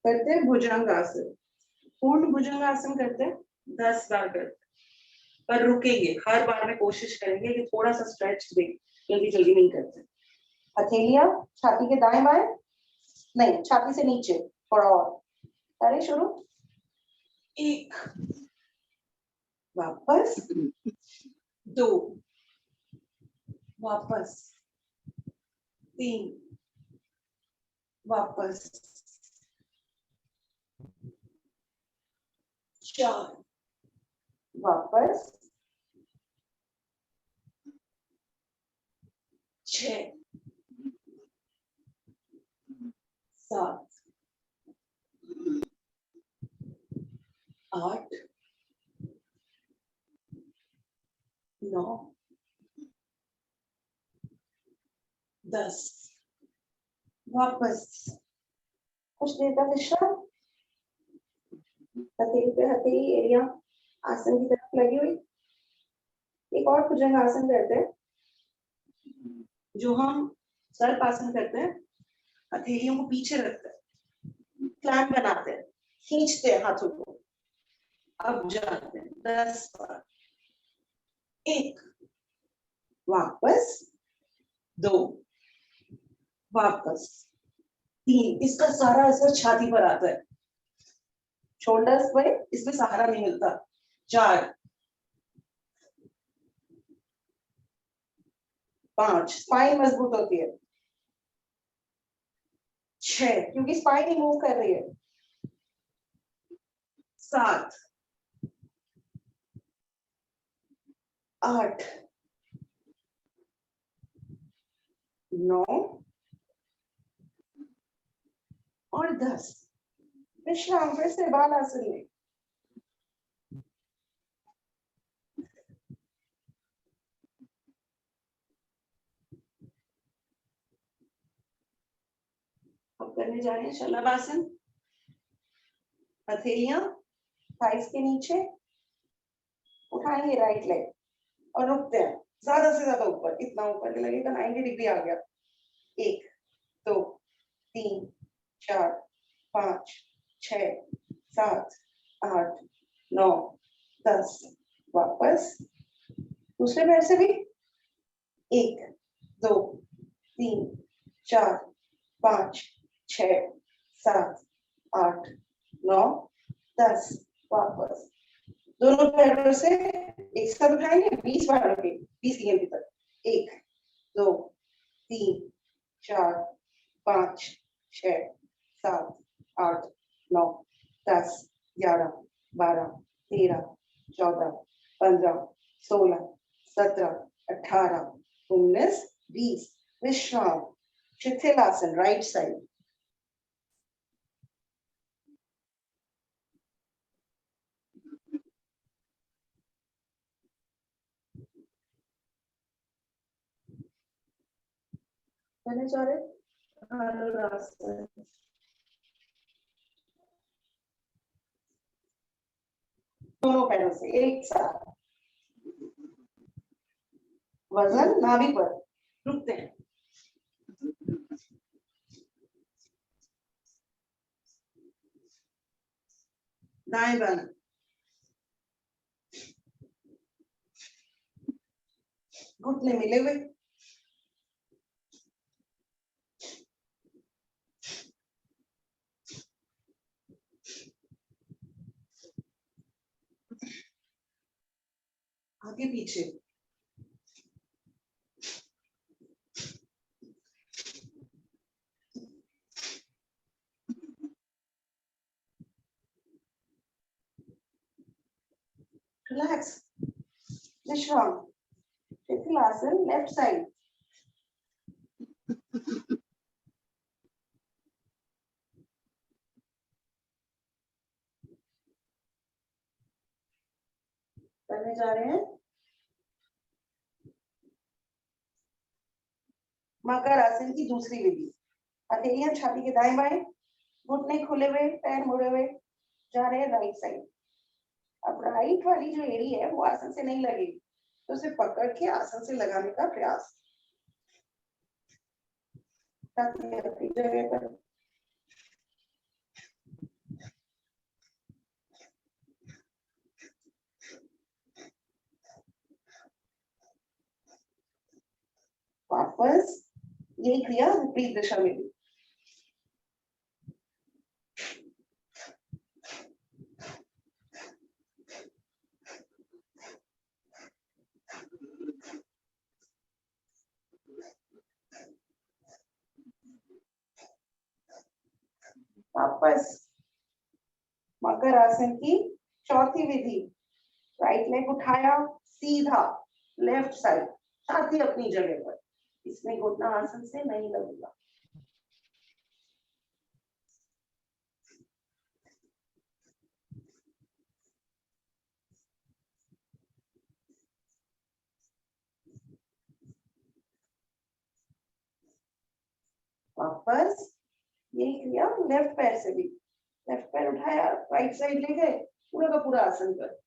करते हैं भुजंगासन। पूर्ण भुजंगासन करते हैं 10 बार करते, पर रुकेंगे, हर बार में कोशिश करेंगे कि थोड़ा सा स्ट्रेच दें, जल्दी जल्दी नहीं करते। हथेलियां छाती के दाएं बाएं, नहीं छाती से नीचे, थोड़ा और। अरे शुरू, 1 वापस, 2 वापस, 3 वापस, 4 वापस, 6 7 8 9 10 वापस, कुछ देर का विश्राम। हथेली पे हथेली एरिया आसन की तरफ लगी हुई। एक और भुजंग आसन करते हैं, जो हम सर्प आसन करते हैं। हथेलियों को पीछे रखते हैं, क्लैंप बनाते हैं, खींचते हैं हाथों को। अब जाते हैं 10 बार। 1, वापस 2, वापस 3। इसका सारा असर छाती पर आता है, शोल्डर्स पे इसमें सहारा नहीं मिलता। 4, 5, स्पाइन मजबूत होती है। 6, क्योंकि स्पाइन ही मूव कर रही है। 7, 8, 9 और 10। विश्राम, फिर से बाल आसन में। अब करने जा रहे हैं शलभासन। हथेलियां थाइस के नीचे, उठाएंगे राइट लेग और रुकते हैं ज्यादा से ज्यादा ऊपर, इतना ऊपर के लगेगा 90 डिग्री आ गया। 1, 2, 3, 4, 5, 6, 7, 8, 9, 10। वापस दूसरे पैर से भी। 1, 2, 3, 4, 5, 6, 7, 8, 9, 10। वापस दोनों पैरों से एक साथ उठाएंगे, 20 बार रखेंगे, 20 की गिनती तक। 1, 2, 3, 4, 5, 6, 7, 8, 9, 10, 11, 12, 13, 14, 15, 16, 17, 18, 19, 20। विश्राम, शिथिलासन राइट साइड। करने जा रहे धनुरासन। दोनों पैरों से एक साथ, वजन नाभि पर, रुकते हैं। दाएं बाएं, घुटने मिले हुए। आगे पीछे, रिलैक्स, विश्राम, शिथिलासन लेफ्ट साइड। करने जा रहे हैं मकर आसन की दूसरी विधि। हथेलियां छाती के दाएं बाएं, घुटने खुले हुए, पैर मुड़े हुए, जा रहे हैं राइट साइड। अब राइट वाली जो एड़ी है वो आसन से नहीं लगेगी, तो उसे पकड़ के आसन से लगाने का प्रयास, ताकि अपनी जगह पर। वापस यही क्रिया विपरीत दिशा में भी। वापस मकर आसन की चौथी विधि। राइट लेग उठाया सीधा लेफ्ट साइड, छाती अपनी जगह पर। इसमें घुटना आसन से नहीं लगेगा। वापस यही क्रिया लेफ्ट पैर से भी। लेफ्ट पैर उठाया, राइट साइड ले गए, पूरा का पूरा आसन कर।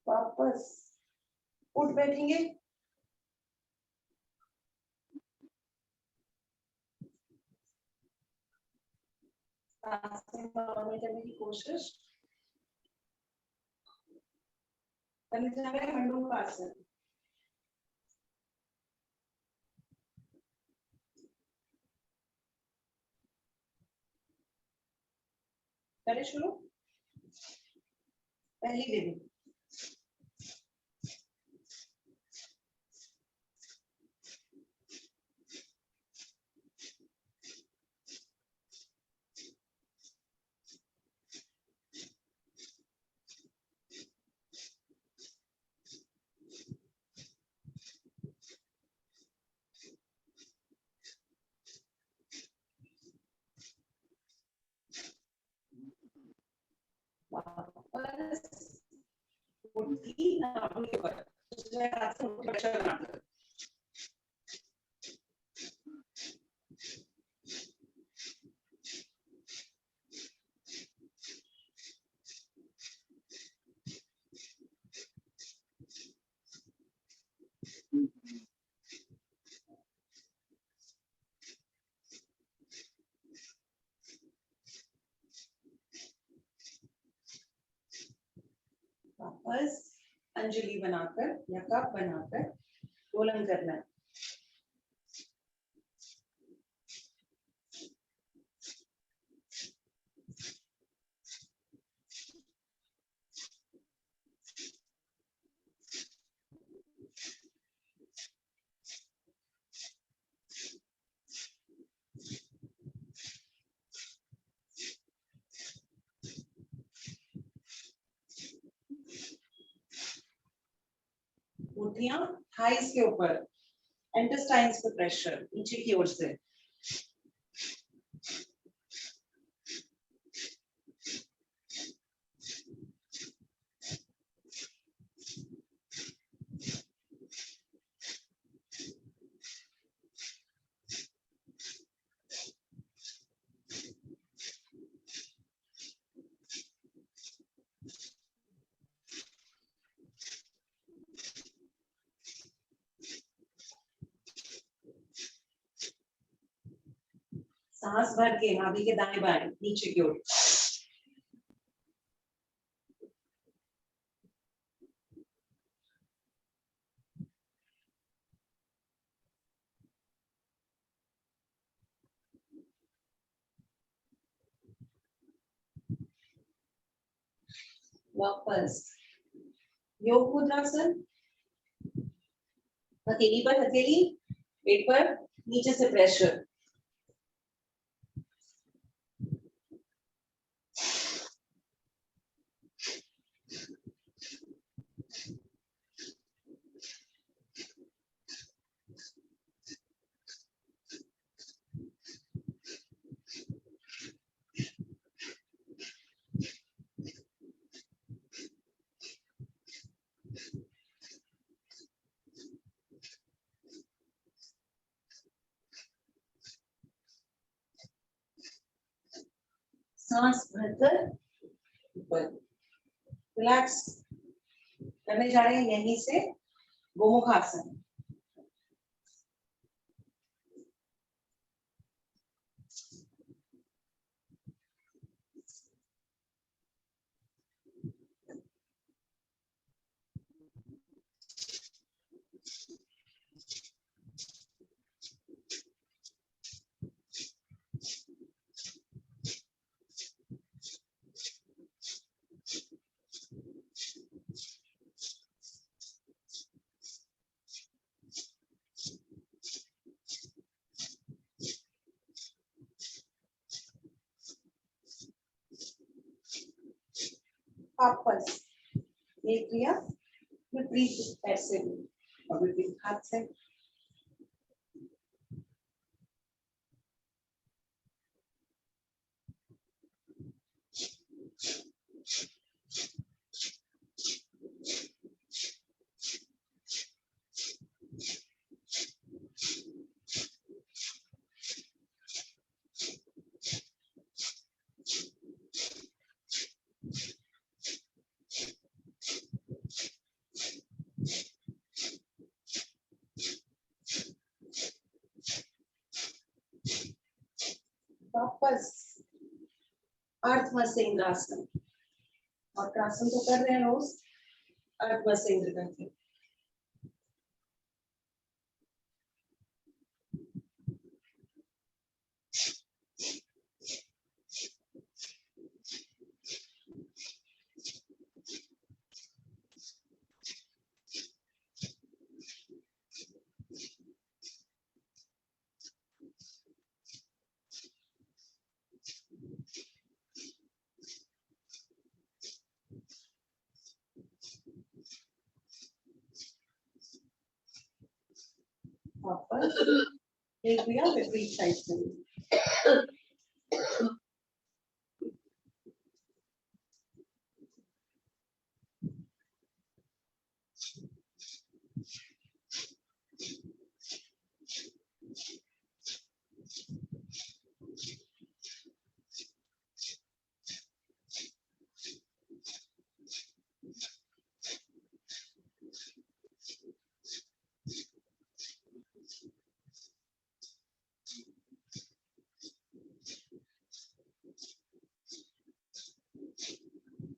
वापस उठ बैठेंगे। सांसें नॉर्मल करने की कोशिश करने जा रहे हैं। मंडूकासन। करें शुरू। पहली देवी। वापस उठी नाभि के ऊपर, दूसरे हाथ से मुट्ठी प्रेशर बनाकर। वापस अंजलि बनाकर या कप बनाकर गोलन करना है। मुट्ठियां थाइस के ऊपर, इंटेस्टाइन्स पे प्रेशर नीचे की ओर से। सांस भर के नाभि के दाएं बाएं नीचे की ओर। वापस योग मुद्रासन। हथेली पर हथेली, पेट पर नीचे से प्रेशर। सांस भरकर ऊपर रिलैक्स करने जा रहे हैं यहीं से गोमुखासन। वापस ये किया, विपरीत ऐसे और विपरीत हाथ से। अर्धमस्तिंद्रासन, और प्रासन तो कर रहे हैं रोज, अर्धमस्तिंद्र करके। वापस एक क्रिया विपरीत साइड से।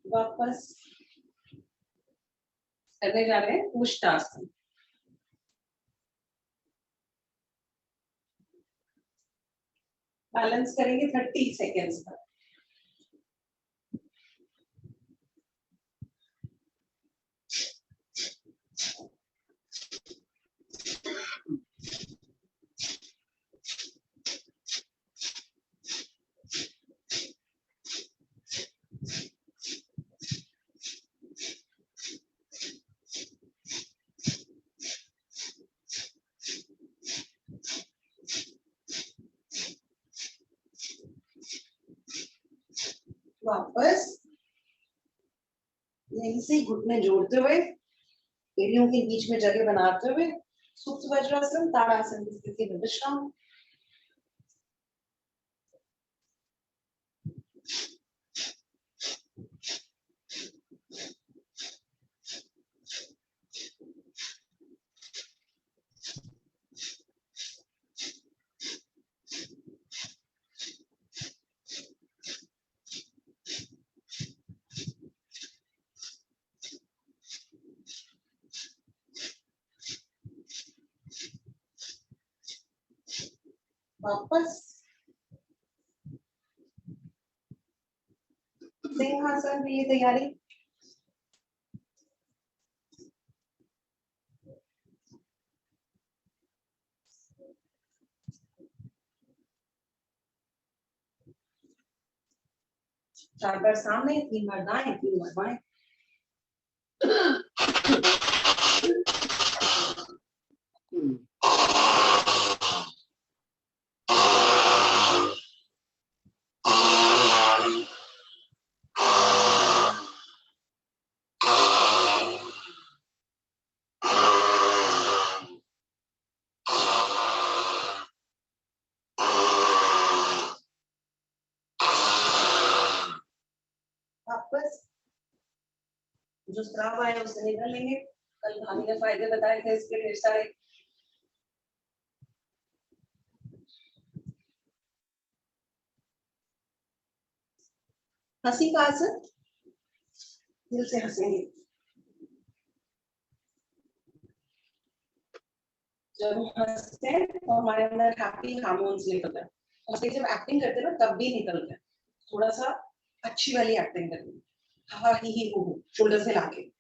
वापस करने जा रहे हैं उष्टासन। बैलेंस करेंगे 30 सेकेंड्स तक। वापस यहीं से घुटने जोड़ते हुए, एड़ियों के बीच में जगह बनाते हुए सुप्त वज्रासन, ताड़ासन की स्थिति में विश्राम। वापस सिंहासन की ये तैयारी। चार बार सामने, 3 बार दाएं, 3 बार बाएं। वापस जो स्राव आए उसे निकाल लेंगे। कल भाभी ने फायदे बताए थे इसके ढेर सारे। हंसी का आसन, दिल से हंसेंगे। जब हम हंसते हैं तो हमारे अंदर हैप्पी हार्मोन्स निकलते हैं, और जब एक्टिंग करते हैं ना तब भी निकलते हैं। थोड़ा सा अच्छी वाली एक्टिंग करनी, हा ही हो, शोल्डर से लाके।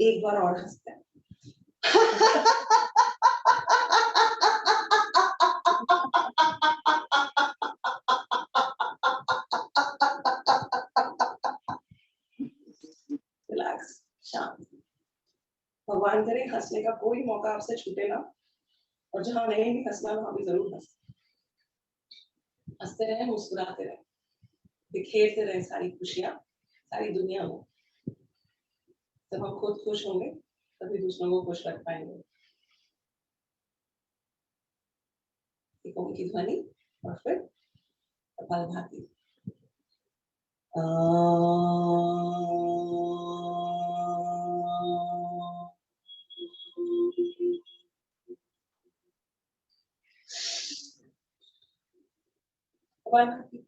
एक बार और हंसते हैं। रिलैक्स, शांत। भगवान करे हंसने का कोई मौका आपसे छूटे ना, और जहां नहीं भी हंसना वहां भी जरूर हंसते रहे, मुस्कुराते रहे, बिखेरते रहे सारी खुशियां सारी दुनिया में। जब हम खुद खुश होंगे तभी दूसरों को खुश रख पाएंगे। की ध्वनि और फिर कपालभाति। कपालभाति।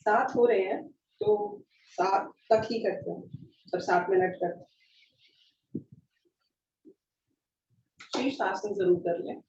सात हो रहे हैं तो 7 तक ही करते हैं, जब 7 मिनट करते हैं। शीर्षासन जरूर कर लें।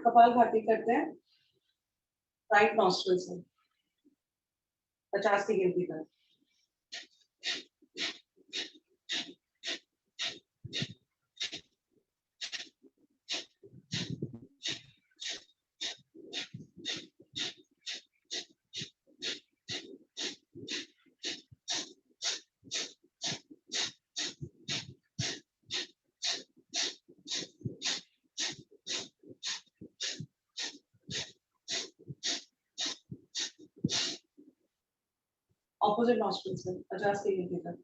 कपाल भाती करते हैं राइट नॉस्ट्रल से 50 की गिनती तक। ऑपोजिट नॉस्ट्रल से 50 की गिनती तक।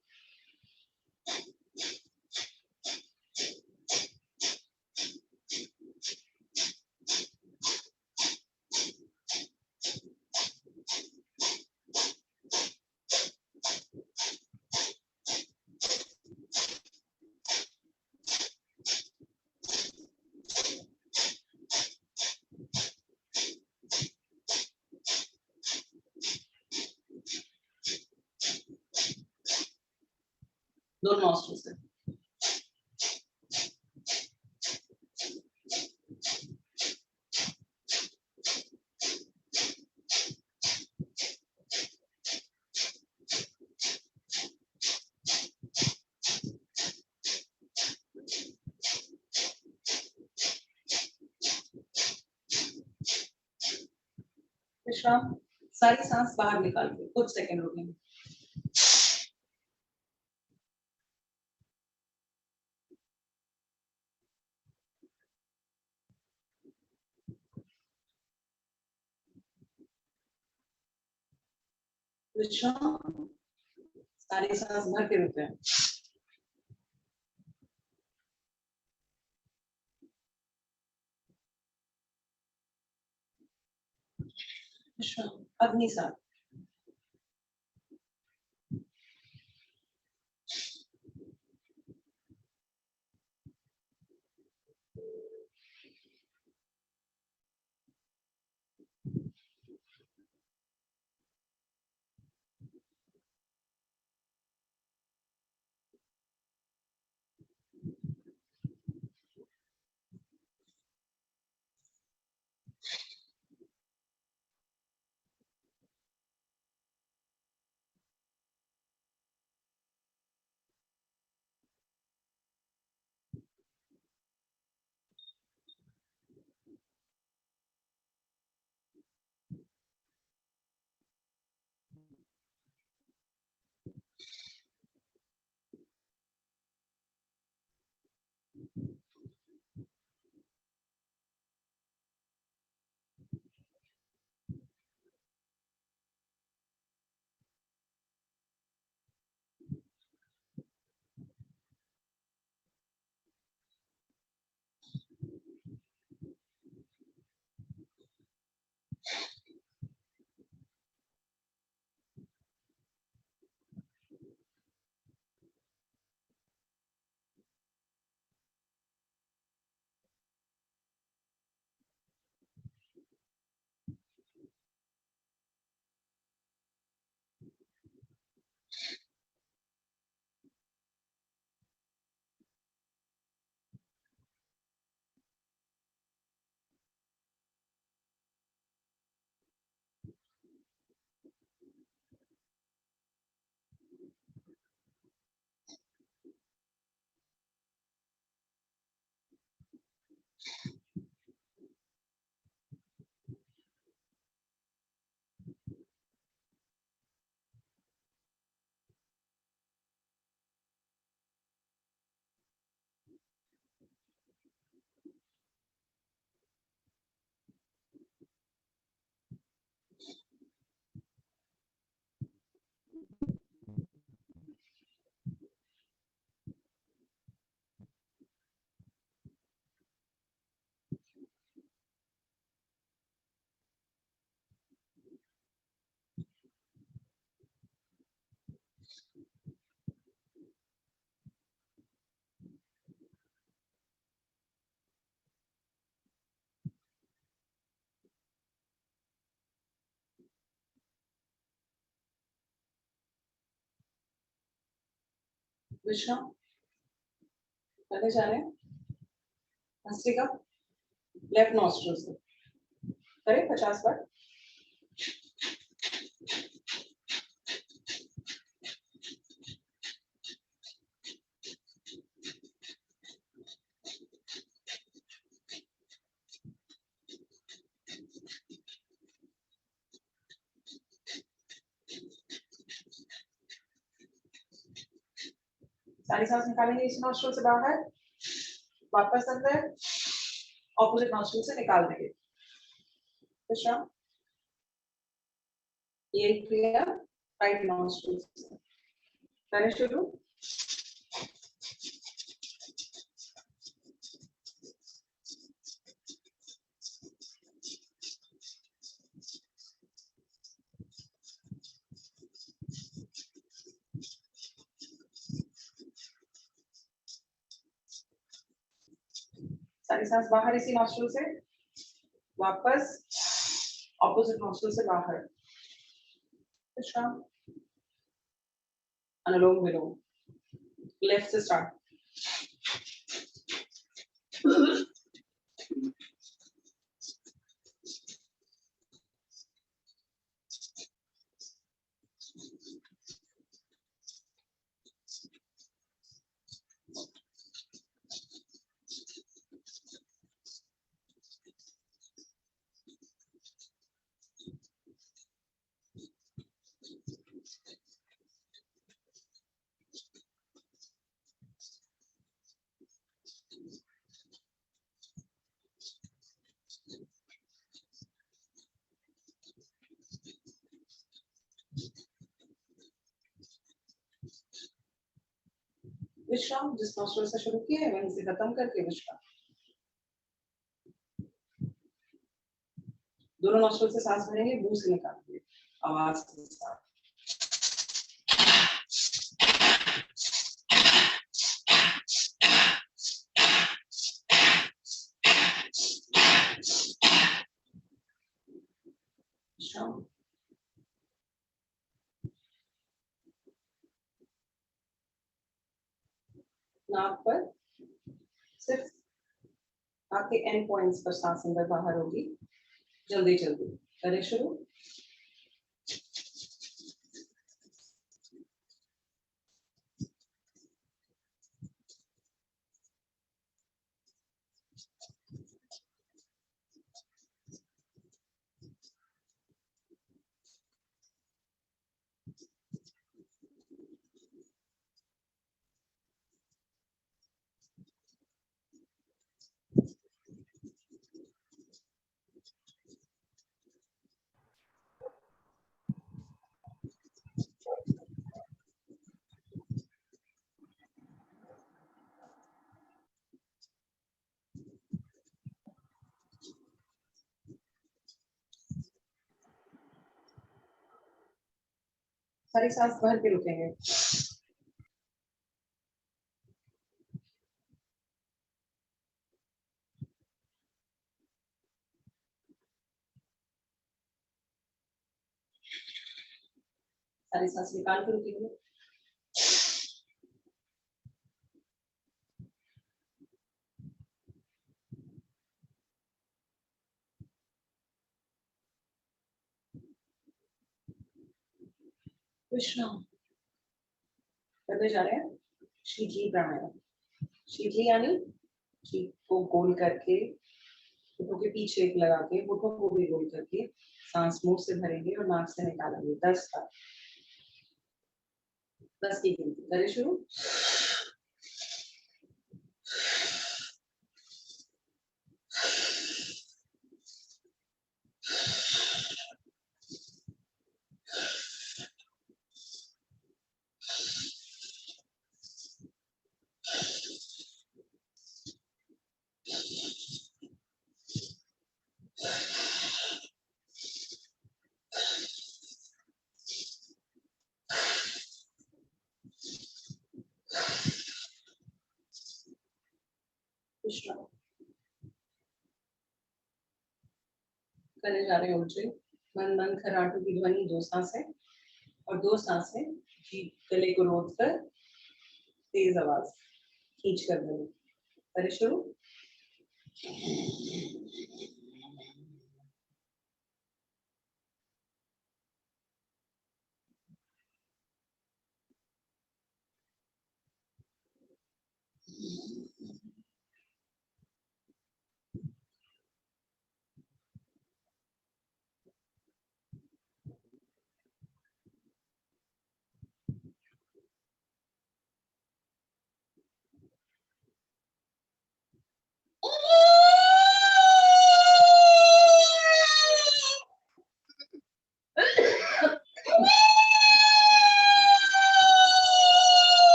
दोनों नॉस्ट्रल से। विश्राम, सारी सांस बाहर निकाल के कुछ सेकंड रुकेंगे। विश्राम, सारी सांस भर के रुके। विश्राम, अग्नि सांस। विश्राम, करने जा रहे हैं भस्त्रिका। लेफ्ट नॉस्ट्रल से करें 50 बार। सारी सांस निकालेंगे इस नॉस्ट्रल से बाहर, वापस अंदर, ऑपोजिट नॉस्ट्रल से निकाल देंगे। विश्राम। ये क्रिया राइट नॉस्ट्रल से करें शुरू। सारी सांस बाहर इसी नॉस्ट्रल से, वापस ऑपोजिट नॉस्ट्रल से बाहर। विश्राम। अनुलोम विलोम, लेफ्ट से स्टार्ट। विश्राम। जिस नॉस्ट्रल से शुरू किया है वहीं से खत्म करके विश्राम। दोनों नॉस्ट्रल से सांस भरेंगे, मुंह से निकालेंगे, आवाज के साथ। विश्राम। नाक पर सिर्फ नाक के एंड पॉइंट्स पर सांस अंदर बाहर होगी। जल्दी जल्दी करें शुरू। सारी सांस भर के रुकेंगे। सारी सांस निकाल के रुकेंगे। विश्राम। करते जा रहे हैं शीतली प्राणायाम। शीतली यानी शीत को गोल करके, होठों के पीछे लगा के, होठों को भी गोल करके सांस मुंह से भरेंगे और नाक से निकालेंगे। 10 बार, 10 की गिनती करें शुरू। विश्राम। करने जा रहे हैं उल्टे। मन मन खराटू की ध्वनि 2 सांसें और 2 सांसें गले को रोक कर तेज आवाज खींच कर देंगे। करें शुरू।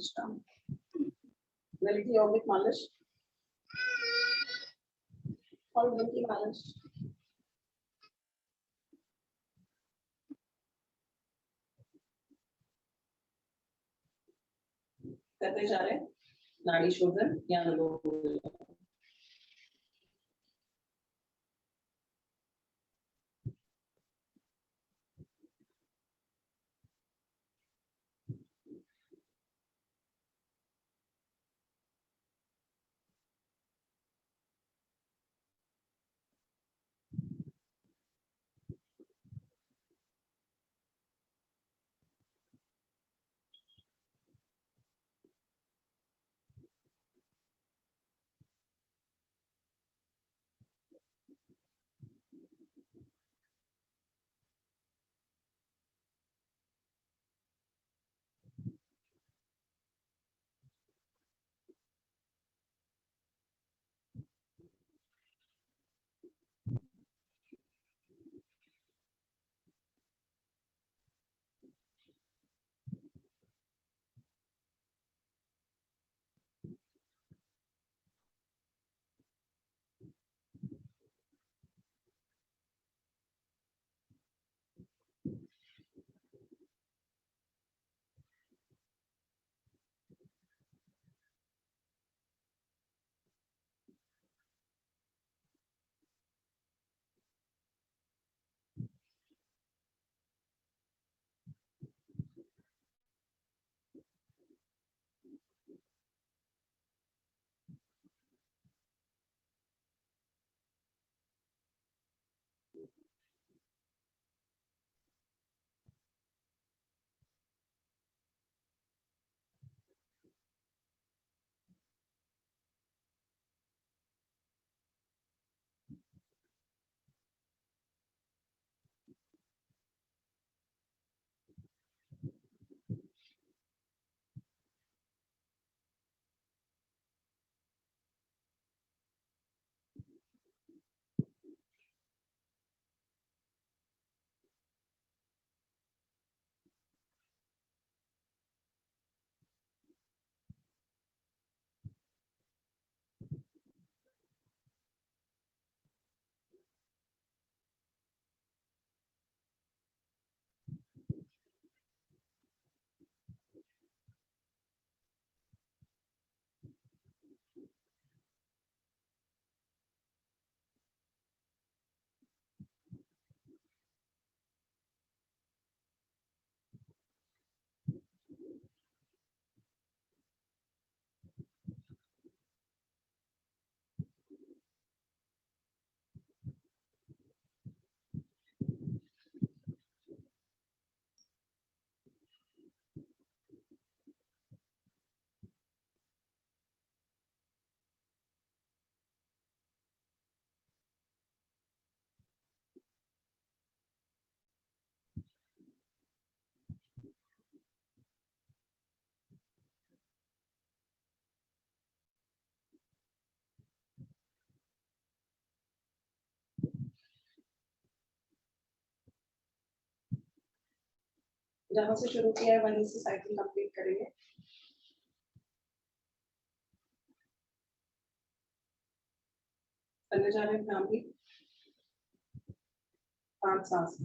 Strong. Milky yogurt malish. Or milky malish. करते जा रहे हैं नाड़ी शोधन या अनुलोम। जहां से शुरू किया है वहीं से साइकिल कंप्लीट करेंगे। करने जा रहे हैं काम भी 5 सांस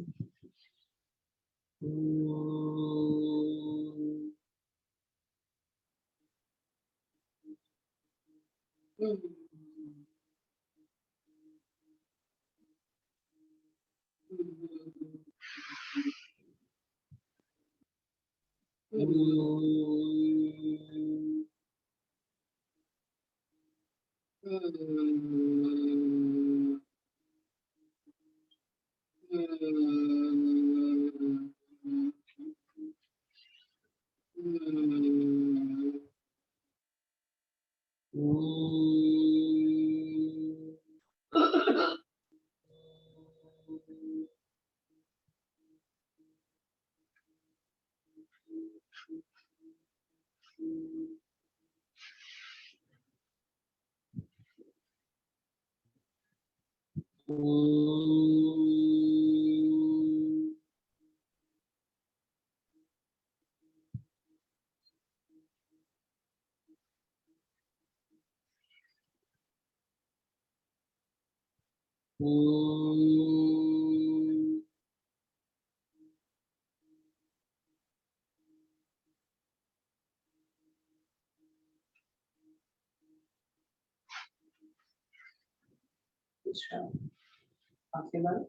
आंखें बंद।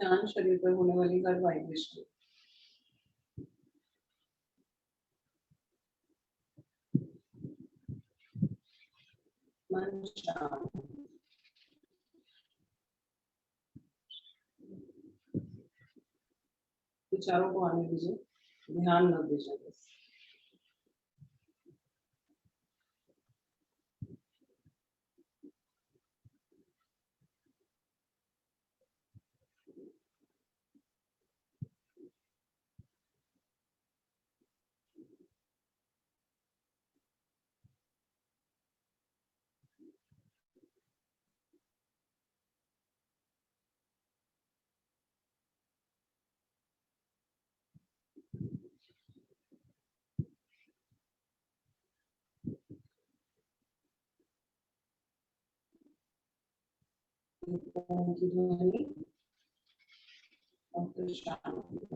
ध्यान शरीर पर होने वाली हर वाइब्रेशन, मन शांत। विचारों को आने दीजिए, ध्यान न दीजिए बस। ओम की ध्वनि और फिर शांति।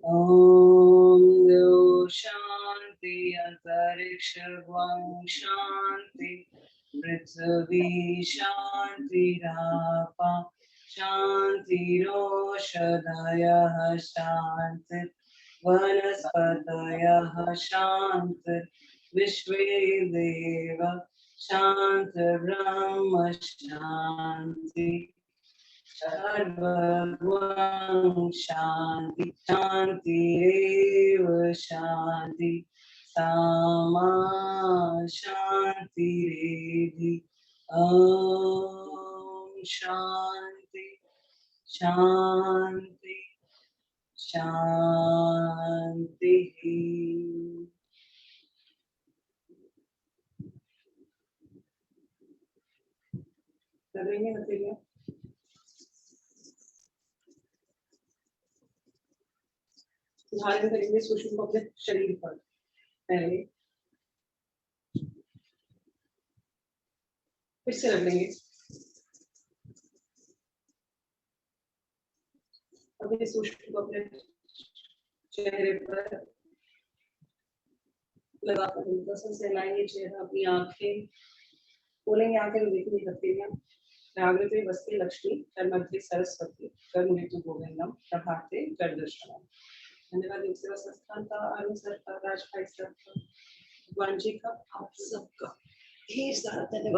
ओम शांति अंतरिक्ष शांति पृथ्वी शांतिरापा शांतिरोषधयः शांति वनस्पतयः शांति विश्वे देव शांति ब्रह्म शांति सर्वं शांति शांतिरेव शांति सामा शांतिरेधि। ओम शांति शांति शांति। करेंगे बताइए। धारण करेंगे सुषुम्ना को अपने शरीर पर। पहले फिर से रख लेंगे। अभी सुषुम्ना को अपने चेहरे पर लगाकर सहलाएंगे चेहरा, अपनी आंखें खोलेंगे। आंखें तो देखिए बैक्टीरिया जागृति वस्ती लक्ष्मी कर्मवती सरस्वती कर्महेतु गोविंदम प्रभाते कर दर्शनम। धन्यवाद सेवा संस्थान का, अरुण सर का, राज भाई सर का, भगवान जी का, आप सबका ढेर सारा धन्यवाद।